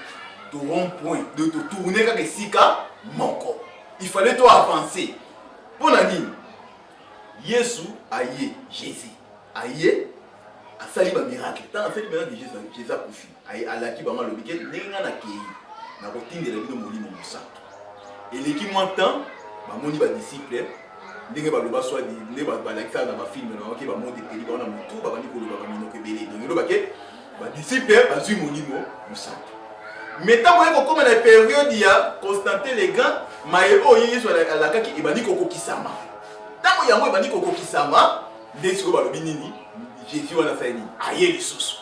to rond point de te tourner kaka sika moko il fallait to avancer pona nini Yesu aye Jésus aye asali ba miracle tant asali miracle Jésus a kufi aye alaki ba malobi ke nenga na kei na kotindela bino molimo mosantu eleki montant ba moni ba disciple ndenge ba loba soit ndenge ba lecteur na ba film na ok ba monte peli ba na mutu ba bani ko loba ba minoko ebele donc loba ke ba disciple ba zui molimo mosantu Mais tant qu'on comme la période il y a Constantin les gars maye oyo yeso la kaki ebani koko kisama. Tant yango ebani koko kisama desiko balobi nini Jésus wana saini aye lisusu.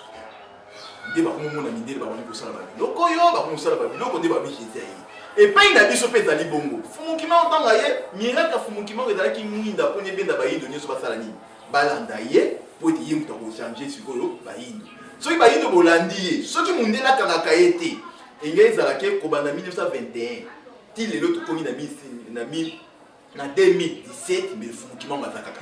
Nde ba komo na mindele ba bani ko sala ba biloko yo ba komo sala ba biloko nde ba bi Jésus aye. Et pas il a biso pesa li bongo. Fumukima otanga ye miracle fumukima ezala ki mwinda ponye benda ba yindo nyoso basala nini. Balanda ye po ti yimta ko changer sikoyo ba yindo. Soki ba yindo bolandi ye, soki mundela kaka ete. Engé ezalaki kobanda 1921 ti lelo tokomi na 2017 mais fumukima mazakaka.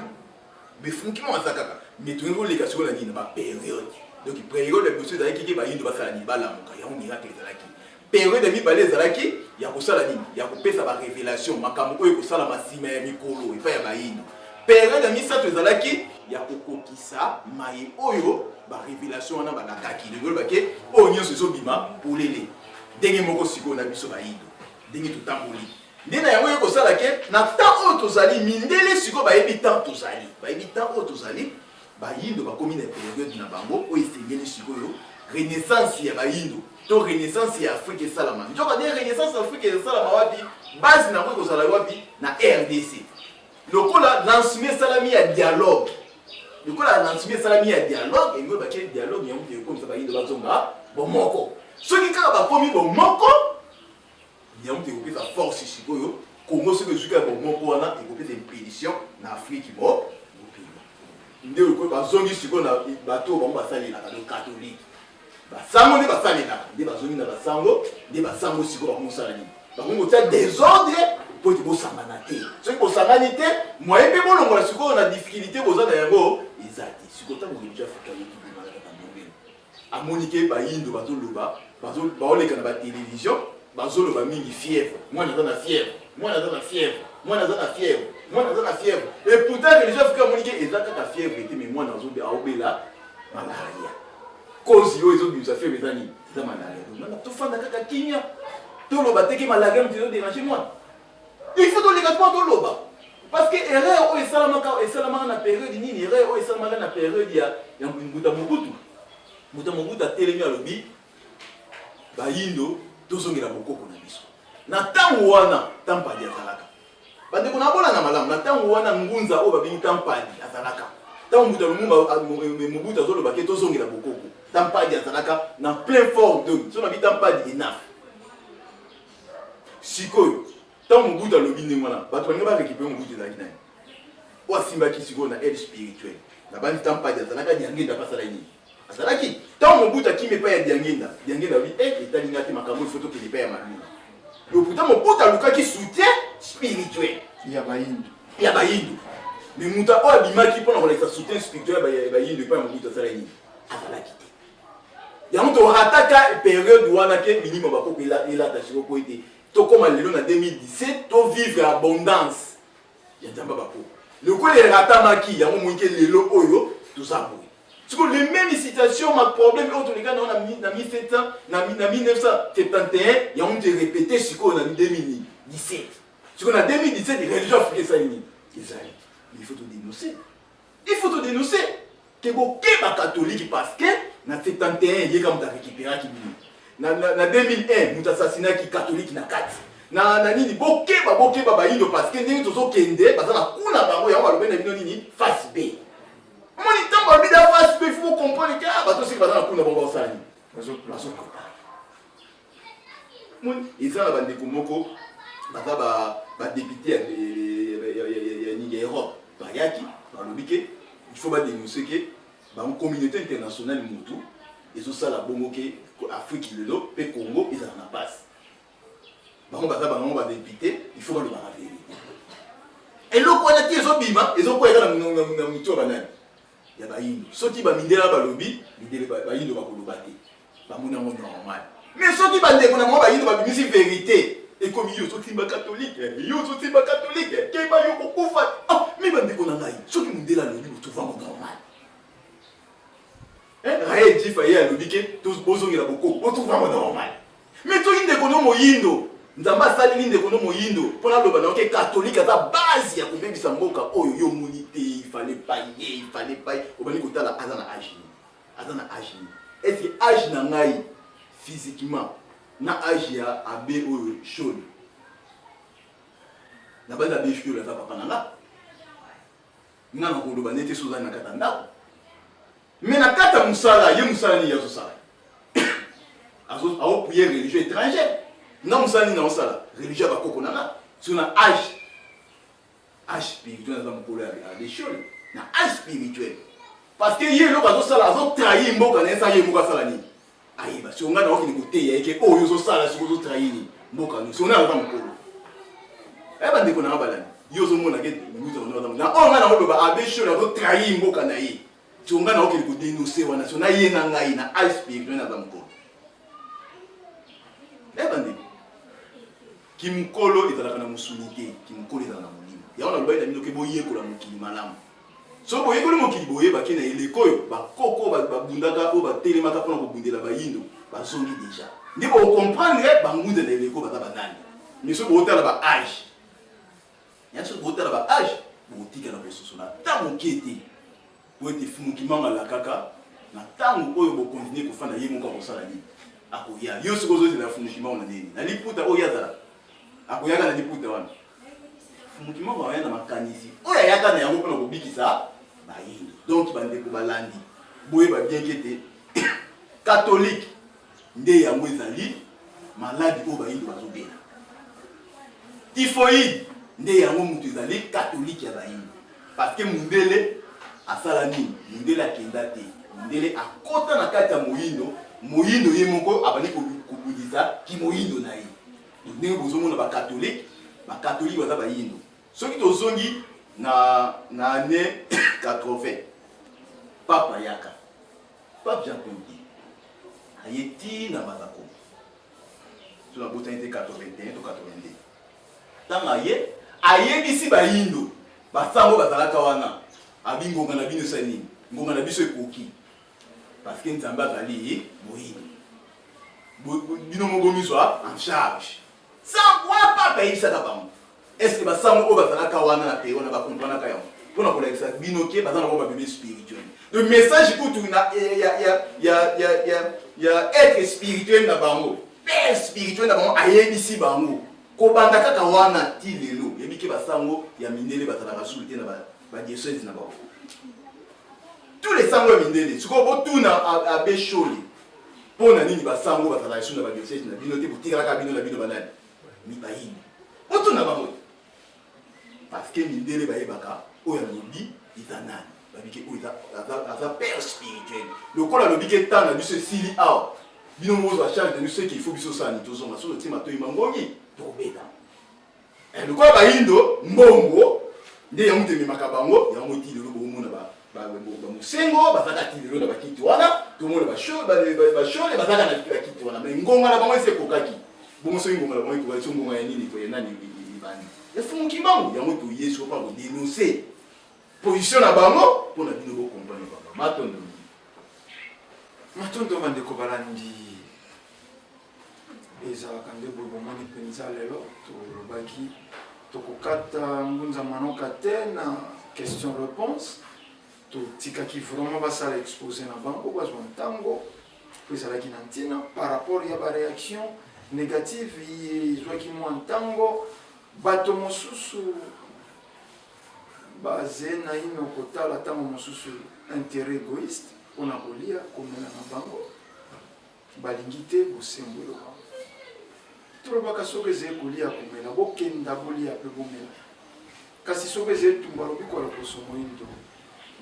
Mais fumukima mazakaka. Mais tu ngolo leka sikola nini ba période. Donc période de monsieur ezalaki ki ba yindo basala ni balamuka ya miracle ezalaki. Période de mibale ezalaki ya kosala nini ya kopesa ba révélation makambo oyo kosala masima ya mikolo epa ya bayindo. Période de misato ezalaki ya kokokisa maye oyo ba révélation wana balakaki lelo bake oyo nyonso ezobima polele ndenge moko siko na biso bayindo ndenge totamboli nde na yango ekosala ke na temps oyo tozali mindele siko bayebi temps tozali bayindo bakomi na période na bango oyo esengeli sikoyo renaissance ya bayindo to renaissance ya Afrique esalama njoka de renaissance ya Afrique esalama wapi base na ko kozala wapi na RDC lokola lancement salami ya dialogue lokola lancement salami ya dialogue ngo ba ke dialogue yango de comme ça bayindo bazonga bomoko soki kaka bakomi bomoko yango de kopesa force sikoyo Congo se bezuka bomoko wana ekopesa impédition na Afrique mo nde ko bazongi sikoyo na bato bango basalela ka catholique basango nde basalela nde bazongi na basango nde basango sikoyo bakomosala nini bakongo tia désordre po ti bosangana te soki bosangani te moyen mpe bolongola sikoyo na difficulté boza na yango eza te sikoyo ntango religion africaine ekibimalaka ndongeni amoni ke bayindo bazoloba baoleka na batelevizio bazoloba mingi fièvre mwana aza na fièvre mwana aza na fièvre mwana aza na fièvre mwana aza na fièvre et pourtant religion africaine amoni ke eza kaka fièvre te mais mwana aobela malaria cause oyo ezobimisa fièvre eza nini eza malaria nanga tofanda kaka kimia toloba teke malaria moto ezodérange mwana il faut toleka mpo toloba parce que erreur oyo esalamaka na période nini erreur oyo esalamaka na période ya mbuta mobutu atelemi alobi bayindo tozongela bokoko na biso na ntango wana tampadi azalaka bandeko nabolana malamu na ntango wana ngunza oyo babengi tampadi azalaka ntango mbuta lumumba mobutu azoloba ke tozongela bokoko tampadi azalaka na plein forme donc so nabi tampadi enough sikoyo ntango mobutu alobi ndenge wana bato balingi barécupere mobutu ezalaki nani oyo asimbaki sikoyo na aide spirituelle na bandi tampadi azalaka diangenda pasala nini azalaki ntango mobutu akimi epai ya diangenda abi etalinga te makambo ifo tokende epai ya malula loputa mobutu alukaki soutien spirituel ya bayindo mais mutu oyo abimaki mpona kolakisa soutien spirituel ya bayindo epai ya mobutu asala nini azalaki te yango torataka période wana ke minima bakoko elata siko po ete tokoma lelo na 2017 tovivre abondance ya nzambe bakoko lokola eratamaki yango moike lelo oyo toza boye siko les mêmes situations ma problème oyo toleka nango na 1971 yango te répété sikoyo na 2017 siko na 2017 religion africaine esali nini ezali mais il faut te dénoncer ke bokeba catholique parce que na 71 yeka moto arécupéraki bino na 2001 moto assassinaki catholique na kati na nini bokeba bayindo parce que ndenge tozokende baza na kuna bango yango balobi na bino nini face B moni ntango balobi na face B il faut comprendre ke bato soki baza na kuna bango basala nini bazokota moni eza na bandeko moko baza badepute ya Europe bayaki balobi ke il faut badénoncer ke bango communauté internationale motu ezosala bongo ke Afrique lelo pe Congo ezala na passe bango baza bango badepute il faut baloba la vérité eloko wana ti ezobima ezokweka na mutu ya banani ya bayindo soki bamindela balobi mindele bayindo bakoloba te bamoni yango normal mais soki bandeko na bango bayindo babimisi vérité ekomi yo ozotimba catholique keba yo kokufa mi bandeko na ngai soki mondela alobi botuvango normal raye jifa ye alobi ke bozongela bokoko botuvango normal mais toyi ndeko no moyindo nzambe asaleli ndeko no moyindo mpona aloba nango ke catholique aza base ya kobebisa mboka oyo yo moni te ifale paye obandi kotala aza na age est-ce que age na ngai physiquement na âge ya abe oyo shoni na base abe shoni aza papa nanga nga na koloba nete soza na kata ndako mais na kata musala ye musala ni yazo sala azo prier religieux étranger na musala ni na osala religieux bakoko nanga sur na âge spirituel aza mokolo ya abe shoni na âge spirituel parce que ye lo bazo sala azo trahir mboka na esa ye mboka sala ni ayeba si onga na okini koteya eke oyo zo sala si ozo trahir ni mboka no si ona aza mokolo eba ndeko na balani yo zo mona ke muzo na onga na oloba abe shoni azo trahir mboka na ye si onga na okini kodenoncer wana si ona ye na ngai na âge spirituel na aza mokolo eba ndeko kimkolo ezalaka na musunike kimkolo ezalaka na molimo yaona lobai na bino ke boyekola mokili malamu so boyekoli mokili boyebaki na eleko oyo bakoko babundaka oyo batelemaka mpona kobundela bayindo bazongi deja nde bokomprendre bangunza na eleko baza banani mais so bootala ba age nyonso bootala ba age botikala bososo na ntango oke te po ete fumukimanga kaka na ntango oyo bokontinue kofanda ye moko akosala nini akoya yo soki ozozela fumukimanga na nini na liputa oyo azala akoyaka na liputa wana fumukimanga waya na makanisi oyo ayaka na yango mpona kobikisa bayindo donc bandeko balandi boyeba bien kete catholique nde yango ezali maladi oyo bayindo bazobela typhoïde nde yango mutu ezali catholique ya bayindo parce que mundele asala nini mundele akenda te mundele akota na kati ya moyindo ye moko abandi kobudisa kimoyindo na ye ndenge bozomona bakatholike baza bayindo soki tozongi na année 80 papa yaka pape Jean Paul II ayeti na bazako sur la botane 81 to 82 tanga ye ayebisi bayindo basango bazalaka wana abingonga na bino sani ngonga na biso ekoki parce que nzamba azali moyindo bino mogomizwa en charge sans quoi papa yebisaka bango est-ce que basango oyo bazalaka wana na période na bakomprenaka yango mpona kolakisa bino ke baza na babebe spirituel le message kutu ya être spirituel na bango père spirituel na bango ayebisi bango kobanda kaka wana ti lelo yebi ke basango ya mindele bazalaka sulu te na badiocèse na bango tous les sango ya mindele sikoyo botuna abe sholi mpona nini basango bazalaka sulu na badiocèse na bino te botikalaka bino na bino banani mibayini botuna bango parce que mindele bayebaka oyo alobi eza nani babike oyo aza père spirituel lokola alobi ke ntango na biso esili awa bino mozwa charge na biso eke ifo biso sani tozonga so totima toyima ngongi tokobeta lokola bayindo mbongo nde yango tememaka bango yango ti lelo bomona bamosengo bazaka ti lelo na bakiti wana tomona bashole bazaka na bakiti wana me ngonga na bango ese ekokaki bongo soki ngonga na bango ekokaki so ngonga ya nini toye nani ebandi efumuki bango yango toye so mpa kodenonse position na bango mpona bino bokomprane bango matondo bandeko balandi ezalaka nde boye bomoni mpenza lelo tolobaki tokokata ngunza manoka te na question réponse totikaki vraiment basala exposé na bango bazwa ntango po ezalaki na ntina par rapport ya baréaction négative ezwaki mwa ntango bato mosusu baze na ino kotala ntango mosusu intérêt égoïste mpona kolia komela na bango balingi te bosembwelo bango tolobaka soki ezali kolia komela bokenda bolia mpe bomela kasi soki ezali tumba lobi koala poso moyindo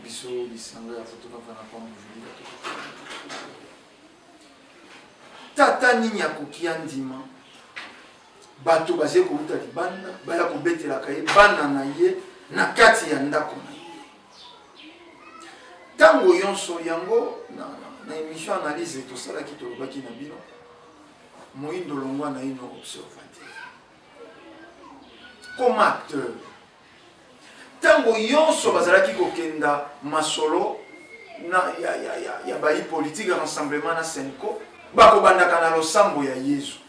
biso bisanga ya fotokavana pa mojulia tata nini akoki ya ndima bato bazali kouta libanda baya kobetelaka ye bana na ye na kati ya ndako na ye ntango yonso yango na émission analyse tosalaki tolobaki na bino moyindo longwa na ino observateur comme acteur ntango yonso bazalaki kokenda masolo ya bayi politique ya rassemblement na senko bakobandaka na losambo ya yesu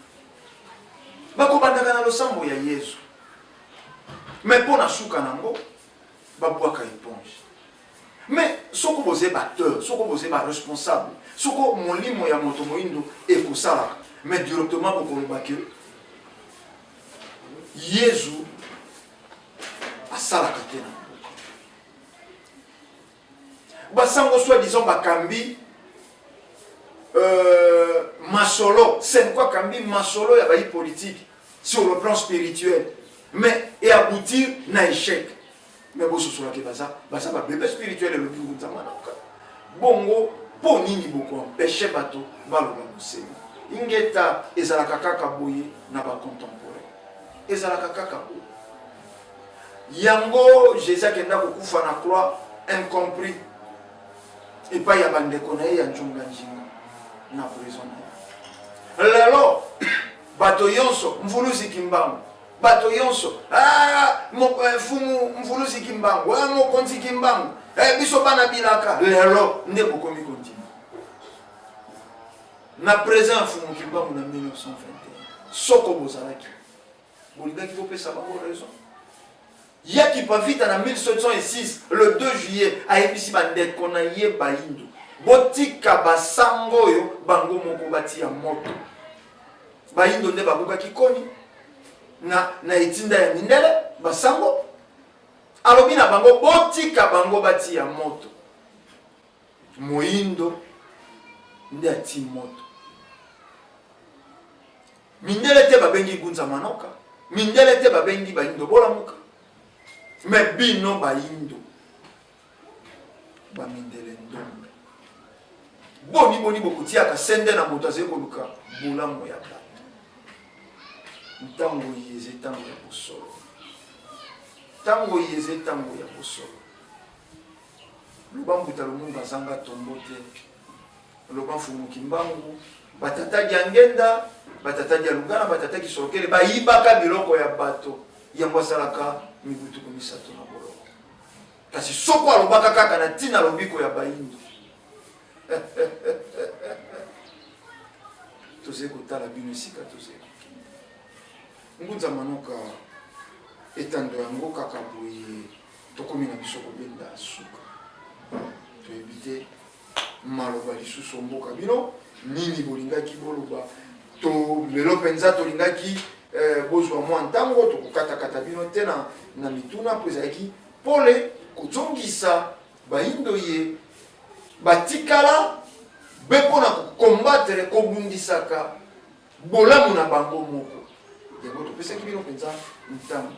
mais mpo na suka nango babwaka éponge mais soko boze batteur, soko boze ba responsable, soko molimo ya moto moindo ekosala, mais directement pour koloba que Yesu asala katena. Basango soi-disant bakambi masolo, c'est quoi kambi masolo ya bayi politique sur le plan spirituel, mais et aboutir na échec. Mais bon, ce soit que baza ba bébé spirituel et le but de manaka. Bongo po nini boko empêcher bato baloba musemi. Ingeta ezalaka kaka boye na ba contemporain. Ezalaka kaka boye. Yango Jésus kenda kokufa na croix incompris. Et pas ya bande konaye ya njunga njinga na prison. Lelo bato yonso mvuluzi kimbangu. Bato yonso fumu mvuluzi kimbangu mokonzi kimbangu biso bana bilaka lelo nde bokomi continue na présent fumu kimbangu na 1921 soko bozalaki bolingaki kopesa bango raison yaki pavita na 1706 le 2 juillet ayebisi bandeko na ye bayindo botika basango oyo bango moko batia moto bayindo nde babukaki koni na etinda ya mindele basango alobi na bango botika bango bati ya moto moindo nde ati moto mindele te babengi gunza manoka mindele te babengi bayindo bolamuka me bino bayindo bamindele ndombe boni bokutiaka sende na moto azali koluka bolamu ya bato ntango yeze ntango ya bosolo ntango yeze ntango ya bosolo loba mbuta lumungu azanga tombo te loba mfumuki mbangu batataki ya ngenda batataki ya lugana batataki sorokele bayibaka biloko ya bato yango asalaka mibutuku misato na boloko kasi soko alobaka kaka na ntina lobiko ya bayindo tozali kotala bino esika tozali ngunza manoka etando yango kaka boye tokomi na biso kobenda suka toyebi te maloba lisusu mboka bino nini bolingaki boloba to lelo mpenza tolingaki bozwa mwa ntango tokokatakata bino te na mituna mpo ezalaki pole kozongisa bayindo ye batikala be mpo na kokombatere kobundisaka bolamu na bango moko yango topesaki bino mpenza ntango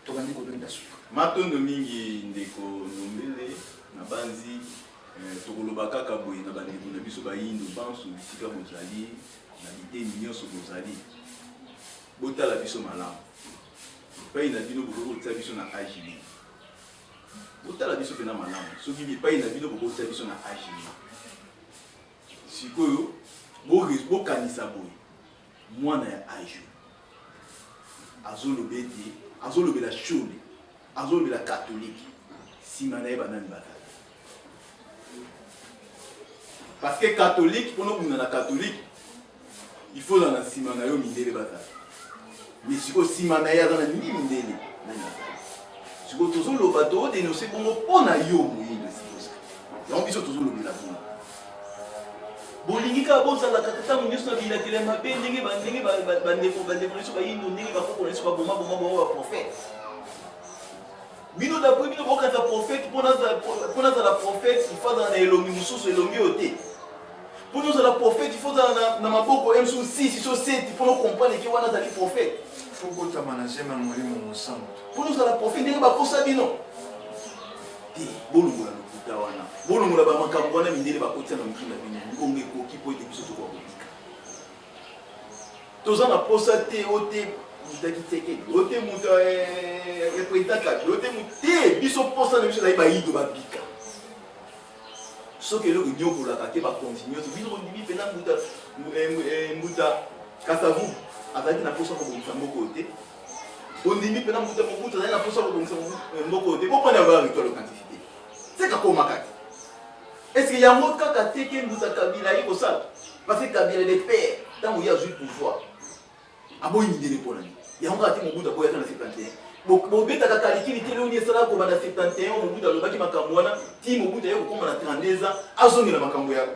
tokandi kobenda suka matondo mingi ndeko nombele na banzi tokoloba kaka boye na bandeko na biso bayindo banso bisika bozali na biteni nyonso bozali botala biso malamu epai na bino bokokotia biso na agili botala biso mpena malamu soki epai na bino bokokotia biso na agili sikoyo bokanisa boye mwana ya age azoloba ete azolobela shole azolobela catholique nsima na ye banani bazali parce que catholique mpona obunda na catholique il faut na nsima na yo mindele bazali mais sikoyo nsima na ye aza na nini mindele nani bazali sikoyo tozoloba todenonse bongo mpona yo moyindo esikosa yango biso tozolobela mpona bolingi kaka bozalaka ntango nyonso na bilakela mabe ndenge bandeko nyonso bayindo ndenge bakoko na nyonso baboma baprofete bino dapres bino bokata profete mpo nazala profete ifo azala na elongi mosusu elongi oyo te mpo nozala profete ifo ozala na maboko m so 6 so 7 mpo nokomprendre ke wana azali profete fo botama na zema molimo mosantu mpo nozala profete ndenge bakosa bino te bolongola lokuta wana bolongola bamakambo wana mindele bakotia na mokili na bino bongo ekoki mpo ete biso tokoka kobika toza na posa te o te mutaki teke o te moto epoetaka o te te biso posa na biso ezali bayido babika soki eloko nyokolaka te bakontinue nyonso bino bondimi mpena mbuta kasavu azalaki na posa kobongisa mboko te bondimi mpena mbuta mobutu azali na posa kobongisa mboko te bopona yango rituel quantifié seka komaka te est-ce yango kaka te ke mbuta kabila ayi kosala parce que kabila de père ntango ye azwi pouvoir aboyi mindele mpona nini yango kaka te mobutu aboyaka na 71 bobeta ka kalikili tele oni esala ko bana 71 mobuta lobaki makambo wana ti mobuta yeko koma na 32 ans azongela makambo ya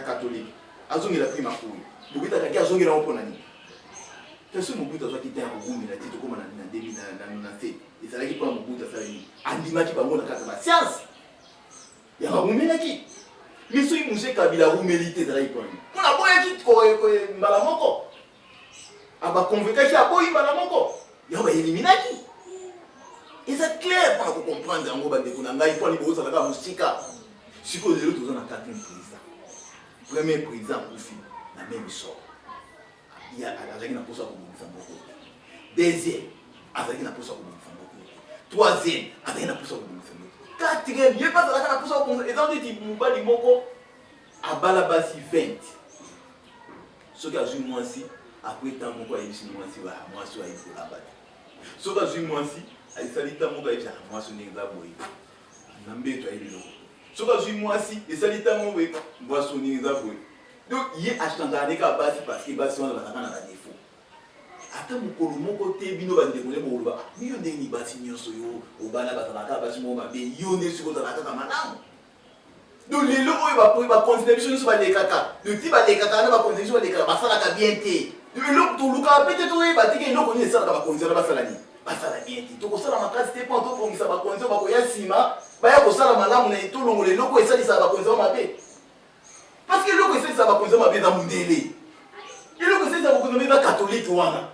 catholique azongela prima kuyi bobeta ka azongela opona ni teso mobuta azaki te ya kogumela ti to koma na 2007 ezalaki kwa mobuta sala ni andimaki bango na kaka ba science ya bagumelaki miso imuse kabila humilité ezalaki kwa ni mpona boyaki mbala moko abakonvekaki aboyi mbala moko ya baeliminaki. C'est clair pour comprendre en gros bandeko na ngai pour libérer ça la musika. Siko lelo tozo na 4e président. Premier président Koufi na même sort. Il y a azaki na posa ko bimisa mboko. Deuxième, azaki na posa ko bimisa mboko. Troisième, azaki na posa ko bimisa mboko. Quatrième, il pas azaki na posa ko bimisa. Ezan dit mubali moko abala basi 20. Ce qui a joué moi aussi après tant moko a yisi moi aussi ba moi so ayi ko labati. Ce qui a joué moi aussi esalita moko ayebisa mwasi ndenge eza boye na mbeto ayebi loko soki azwi mwasi esalita moko mwasi ndenge eza boye donc ye achangaa ndeka basi parceke basi wana bazaka na badefo ata mokolo moko te bino bandeko nde bokoloba yo ndenge ni basi nyonso yo obana bazalaka basi moko mabe yo nde soki ozala kaka malamu donc lelo oyo bakonsidere biso nyonso balekaka donc ti balekaka na bakonsidere biso balekaka basalaka bien te eloko tolukaka pete toyeba teke eloko nini esalaka bakonsidere basala nini basala bien te tokosala makasi te mpo tobongisa bakonzi oyo bakoya nsima baya kosala malamu na tolongola eloko esalisaka bakonzi oyo mabe parce que eloko esalisaka bakonzi oyo mabe eza mondele eloko esalisaka bakonzi oyo eza katolike wana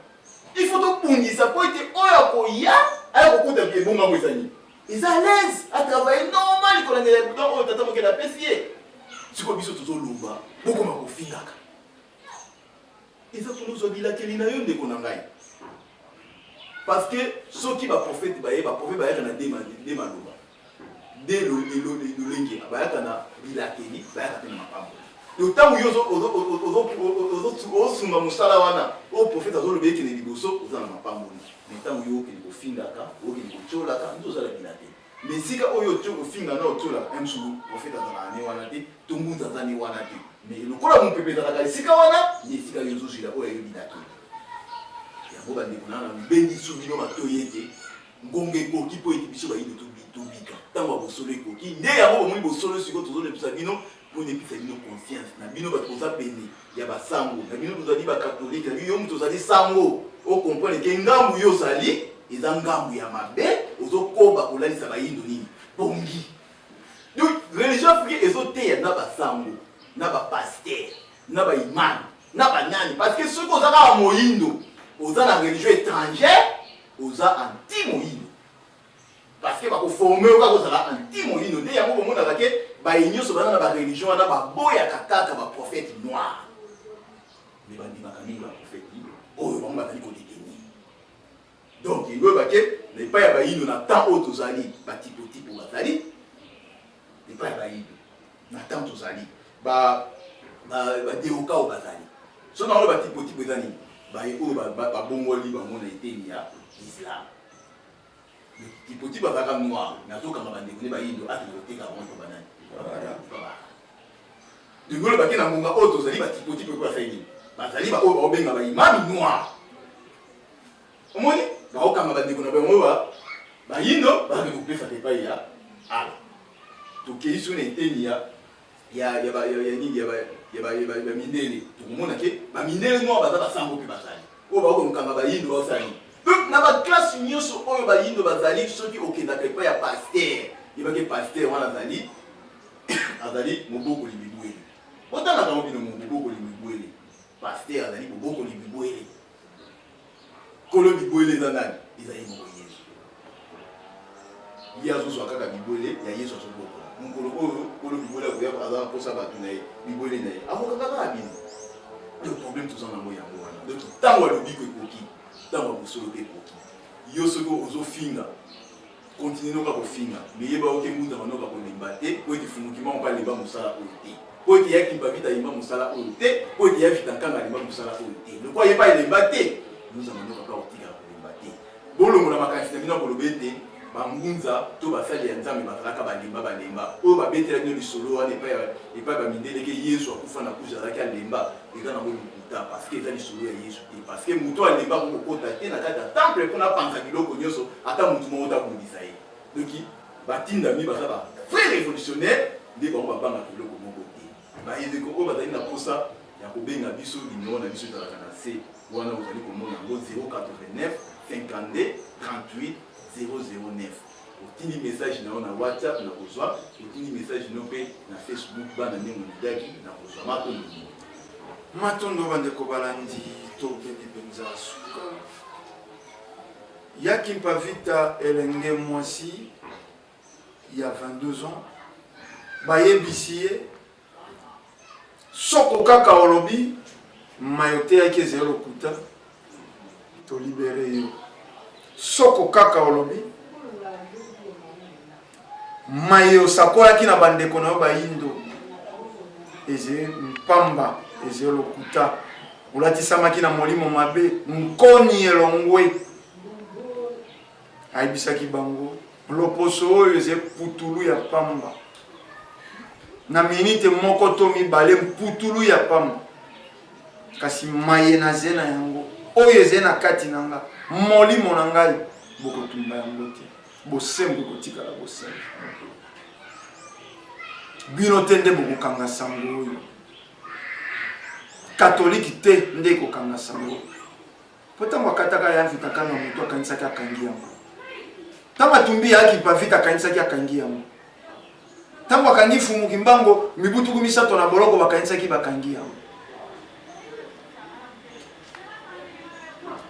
il faut tobungisa mpo ete oyo akoya aya kokuta ebongango ezali eza à l'aise atravaille normal kolangela buton oyo tata mokele apesi ye sikoyo biso tozoloba bokoma kofingaka eza kolozwa bilakeli na yo ndeko na ngai. Parce que ceux qui va prophète bayaka na de maloba de lolenge bayaka na bilakeli bayaka te na makambo le temps yo osunga mosala wana o prophète azoloba ekende liboso oza na makambo mais ntango yo okende kofingaka okende kotiolaka nde ozala bilakeli mais sika oyo otio kofinga na otiolaka msulu prophète azala ne wana te tombunza aza ne wana te mais lokola mopepe ezalaka esika wana ye esika yo ozozwila oyo ayo bilakeli yango bandeko na bengi so bino batoyi ete ngonga ekoki mpo ete biso bayindo tobika ntango ya bosolo ekoki nde yango bomoni bosolo sikoyo tozolepisa bino mpo nepesa bino confiance na bino bato toza pene ya basango na bino tozali bakatolike na bino yo moto ozali sango okomprendre ke ngambu yo ozali eza ngambu ya mabe ozokoba kolalisa bayindo nini bongi donc religion africaine ezoteya na basango na bapaster na baimani na banani parce que soki oza kaka moyindo oza na religion étrangère oza anti-moyindo parce que bakoforme oyo kaka ozala anti-moyindo nde yango bomonaka ke bayi nyonso baza na bareligion wana baboyaka kaka baprophète noir me bandimaka mingi baprophète oyo bango bazali kodetenir donc eloyeba ke na epai ya bayindo na temps oyo tozali batipotipo bazali epai ya bayindo na temps tozali badeoka oyo bazali so na oyo batipotipo eza nini baye oyo babongoli bango na eteni ya islam tipoti bazalaka noir nazokanga bandeko nde bayindo ati koteka bango to banani dengolo bake na ngonga oyo tozali batipoti mpe basali nini bazali baoyo baobenga baimami noir omoni baokanga bandeko na bango oyo bayindo bazali kopesaka epai ya ala tokei so na eteni ya mindele tokomona ke bamindele noir baza basango mpe bazali oyo baokomokanga bayindo baosali donc na baklasse nyonso oyo bayindo bazali soki okendaka epai ya paster yebaki paster wana azali mobokoli mibwele otanaka ngo bino mobokoli mibwele paster azali mobokoli mibwele kolo mibwele eza nani ezali moko yesu ye azozwa kaka mibwele ya yesu azobokola mokolo oyo kolo mibwele akoya aza mposa bato na ye mibwele na ye akokaka kaka bino donc problème toza nango yango wana donc ntango alobiko ekoki ntango bosolo mpe ekoki yo soki ozofinga continue noka kofinga me yeba oke ngundama noka kolemba te po ete fungukima mpo alemba mosala oyo te po ete yaki mpavita alemba mosala oyo te po ete yavita nkanga alemba mosala oyo te loko ayeba elemba te nozama noka mpa kotikala kolemba te bolongola makanisi na bino koloba ete bangunza to basali ya nzambe bazalaka balemba oyo babetelaki no lisolo wana epai bamindele ke yesu akufa na kushi azalaki alemba eza nango kita parce que ezali solo ya Yesu te parce que moto alemba kokota te na kati ya temple mpona panza biloko nyonso ata motu moko tabundisa ye donc batindami baza ba vrai révolutionnaire nde bango babangaka eloko moko te baeleko oyo bazali na posa ya kobenga biso nimero na biso ezalaka na se wana ozali komona yango 089 52 38 009 otindi message na yo na WhatsApp na kozwa otindi message na yo mpe na Facebook bana ndenge molidaki na kozwa matondo matondo bandeko balandi tobeni mpenza suka yaki mpavita elenge mwasi ya 22 ans bayebisi ye soko kaka olobi mayo te yaki ezali lokuta tolibere yo soko kaka olobi mayo sakoyaki na bandeko na yo bayindo ezali mpamba ezali lokuta olatisamaki na molimo mabe nkoni elongwe ayebisaki bango loposo oyo ezali putulu ya pamba na minite moko to mibale mputulu ya pamba kasi maye na ze na yango oyo ezali na kati na nga molimo na ngai bokotumba yango te bosembo kotikala bosembo bino te nde bokokanga sango oyo katoliki te nde ekokanga sango po ntango akataka ya vitaka na moto akanisaki akangi yango ntango atumbi yaki pavita akanisaki akangi yango ntango akangi fumuki mbango mibutuku misato na boloko bakanisaki bakangi yango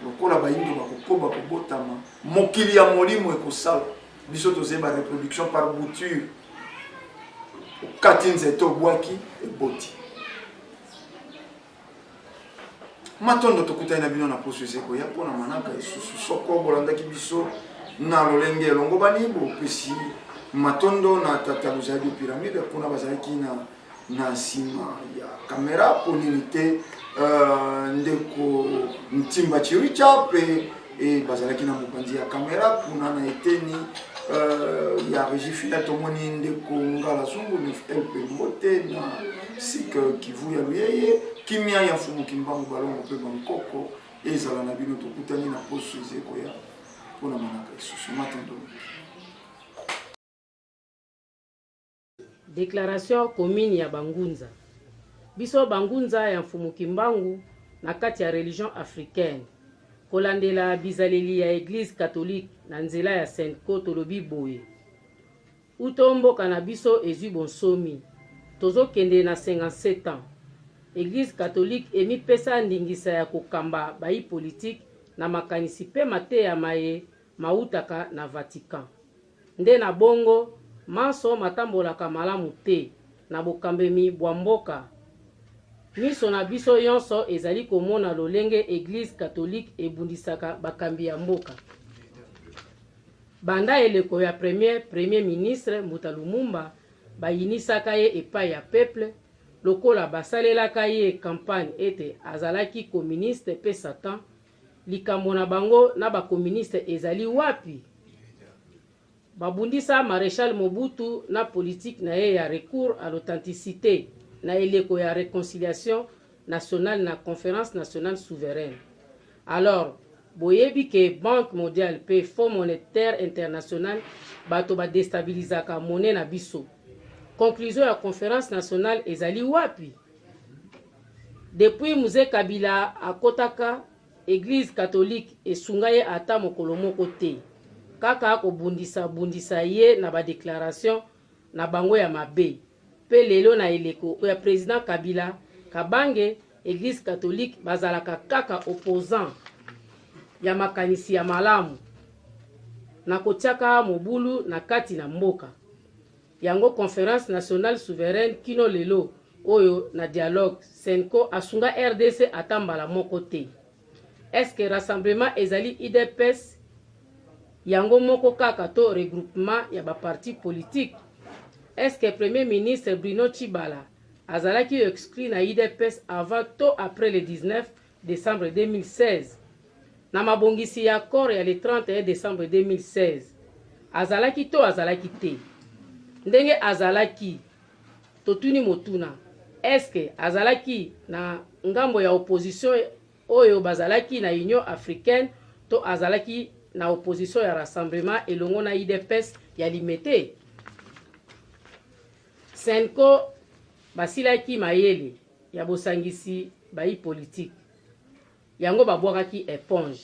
lokola bayindo bakokoba kobotama mokili ya molimo ekosala biso tozali ba reproduction par bouture okati nzete obwaki eboti matondo tokutani na bino na poso ezeko ya mpona manaka esusu soko bolandaki biso na lolenge elongo bani bopesi matondo na tata lozali pyramide mpona bazalaki na nsima ya kamera mpo nini te ndeko ntimba chiricha mpe bazalaki na mopanzi ya kamera kuna na eteni ya régie fina tomoni ndeko ngala zungu lp mbote na sika kivu ya luyeye kimia ya mfumu kimbangu balongo mpe bankoko ezala na bino tokutani na poso ezeko ya mpona manaka lisusu matondo. Déclaration commune ya Bangunza. Biso Bangunza ya mfumu kimbangu na kati ya religion africaine. Kolandela bizaleli ya Église catholique na nzela ya Senko tolobi boye. Utomboka na biso ezwi bonsomi. Tozokende na 57 ans. Église catholique emipesa ndingisa ya kokamba bayi politique na makanisi pe mateya maye mautaka na Vatican. Nde na bongo manso matambolaka malamu te na bokambemi bwa mboka. Miso na biso yonso ezali komona lolenge Église catholique ebundisaka bakambi ya mboka. Banda eleko ya premier ministre Mbuta Lumumba bayinisaka ye epai ya peuple lokola basalelaka ye campagne ete azalaki communiste pe Satan. Likambo na bango na bakomuniste ezali wapi? Babundisa Maréchal Mobutu na politique na ye ya recours à l'authenticité na eleko ya réconciliation nationale na conférence nationale souveraine. Alors, boyebi ke Banque mondiale pe Fonds monétaire international bato ba déstabilisaka monnaie na biso. Conclusion ya conférence nationale ezali wapi? Depuis Mzee Kabila akotaka Église catholique esunga ye ata mokolo moko te. Kaka bundisa ye na ba déclaration na bango ya mabe. Pe lelo na eleko ya président Kabila kabange Église catholique bazalaka kaka opposant ya makanisi ya malamu na kotiaka mobulu na kati na mboka. Yango conférence nationale souveraine kino lelo oyo na dialogue Senko asunga RDC atambala moko te. Est-ce que rassemblement ezali IDPS yango moko kaka to regroupement ya ba parti politique? Est-ce que premier ministre Bruno Tshibala azalaki exclu na IDPS avant to après le 19 décembre 2016? Na mabongisi ya accord ya le 31 décembre 2016 azalaki to azalaki te? Ndenge azalaki totuni motuna est-ce que azalaki na ngambo ya opposition oyo bazalaki na Union africaine to azalaki na opposition ya rassemblement elongo na IDPS ya limité. Senko basilaki mayele ya bosangisi bayi politique yango babwakaki éponge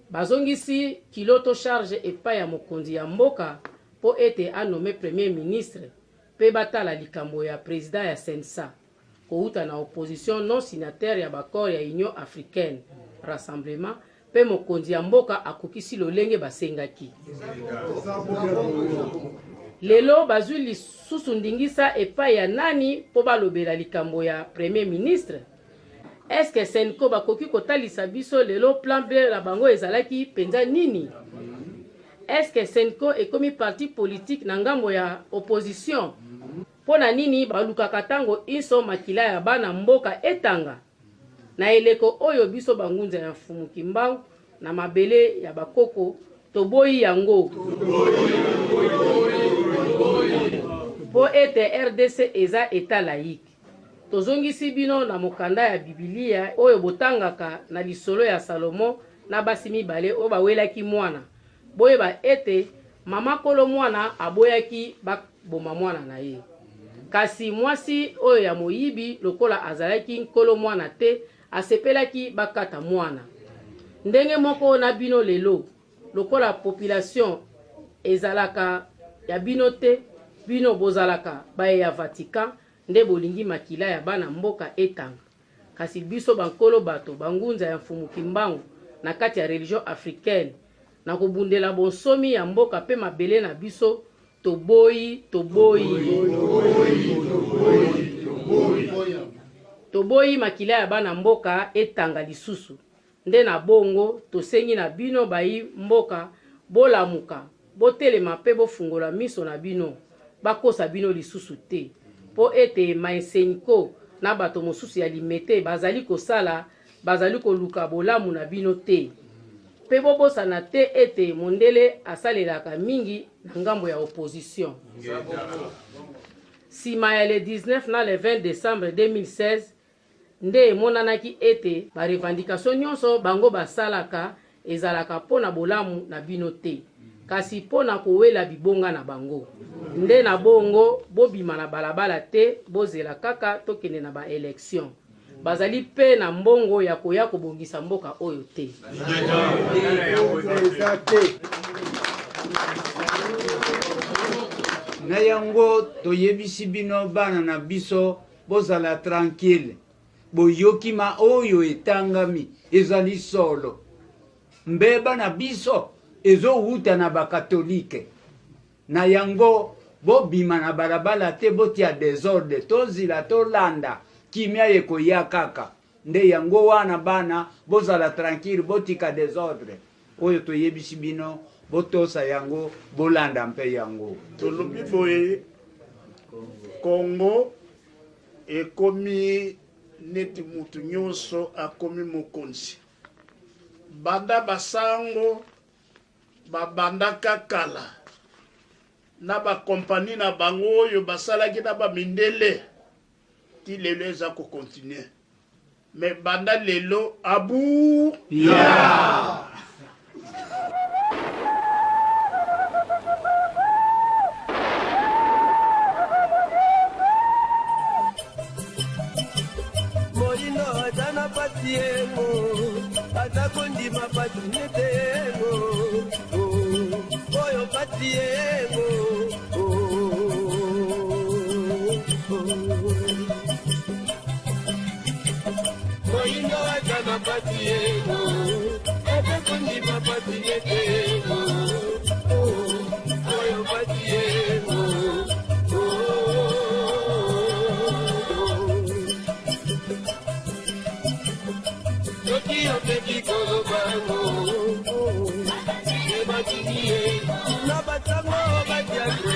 bazongisi kiloto charge epai ya mokonzi ya mboka po ete anome premier ministre pe batala likambo ya président ya Sensa kouta na opposition non signataire ya bakor ya Union africaine rassemblement pe mokonzi ya mboka akokisi lolenge basengaki. Lelo bazwi lisusu ndingisa epai ya nani po balobela likambo ya premier ministre. Est-ce que Senko bakoki kotalisa biso lelo plan B la bango ezalaki penza nini? Est-ce que Senko ekomi parti politique na ngambo ya opposition? Pona nini balukaka tango iso makila ya bana mboka etanga? Na eleko oyo biso bangunza ya mfumu Kimbangu na mabele ya bakoko toboyi yango. Po ete RDC eza eta laïque. Tozongisi bino na mokanda ya Biblia oyo botangaka na lisolo ya Salomo na basi mibale oyo bawelaki mwana. Boyeba ete mama kolo mwana aboyaki bakboma mwana na ye. Kasi mwasi oyo ya moyibi lokola azalaki nkolo mwana te asepelaki bakata mwana. Ndenge moko na bino lelo lokola population ezalaka ya bino te bino bozalaka baye ya Vatican nde bolingi makila ya bana mboka etanga. Kasi biso bankolo bato bangunza ya mfumu Kimbangu na kati ya religion africaine na kobundela bonsomi ya mboka pe mabele na biso toboyi makila ya bana mboka etanga lisusu. Nde na bongo tosengi na bino bayi mboka bolamuka botelema pe bofungola miso na bino bakosa bino lisusu te po ete Senko na bato mosusu ya limete bazali kosala bazali koluka bolamu na bino te pe bobosana te ete mondele asalelaka mingi na ngambo ya opposition. Sima ya le 19 na le 20 décembre 2016 nde emonanaki ete ba revendication nyonso bango basalaka ezalaka pona bolamu na bino te kasi pona kowela bibonga na bango. Nde na bongo bobima na balabala te bozela kaka tokende na ba élection. Bazali pe na mbongo ya koya kobongisa mboka oyo te. Na yango toyebisi bino bana na biso bozala tranquille. Boyokima oyo etangami ezali solo. Mbeba na biso ezo huta na bakatolike. Na yango bobima na balabala te botia desordre tozila tolanda kimia yeko ya kaka. Nde yango wana bana bozala tranquille botika desordre. Oyo toyebisi bino botosa yango bolanda mpe yango. Tolobi boye Congo ekomi neti mutu nyonso akomi mokonzi. Banda basango babandaka kala na ba kompani na bango oyo basalaki na ba mindele ti lelo eza ko continuer. Mais banda lelo abu ya Moino dana patiengo atakondima patinetengo oyo patiengo Moino dana patiengo atakondima patinetengo oyo patiengo Tokyo peki kolo bango Nebatiniye Nabatango batiagro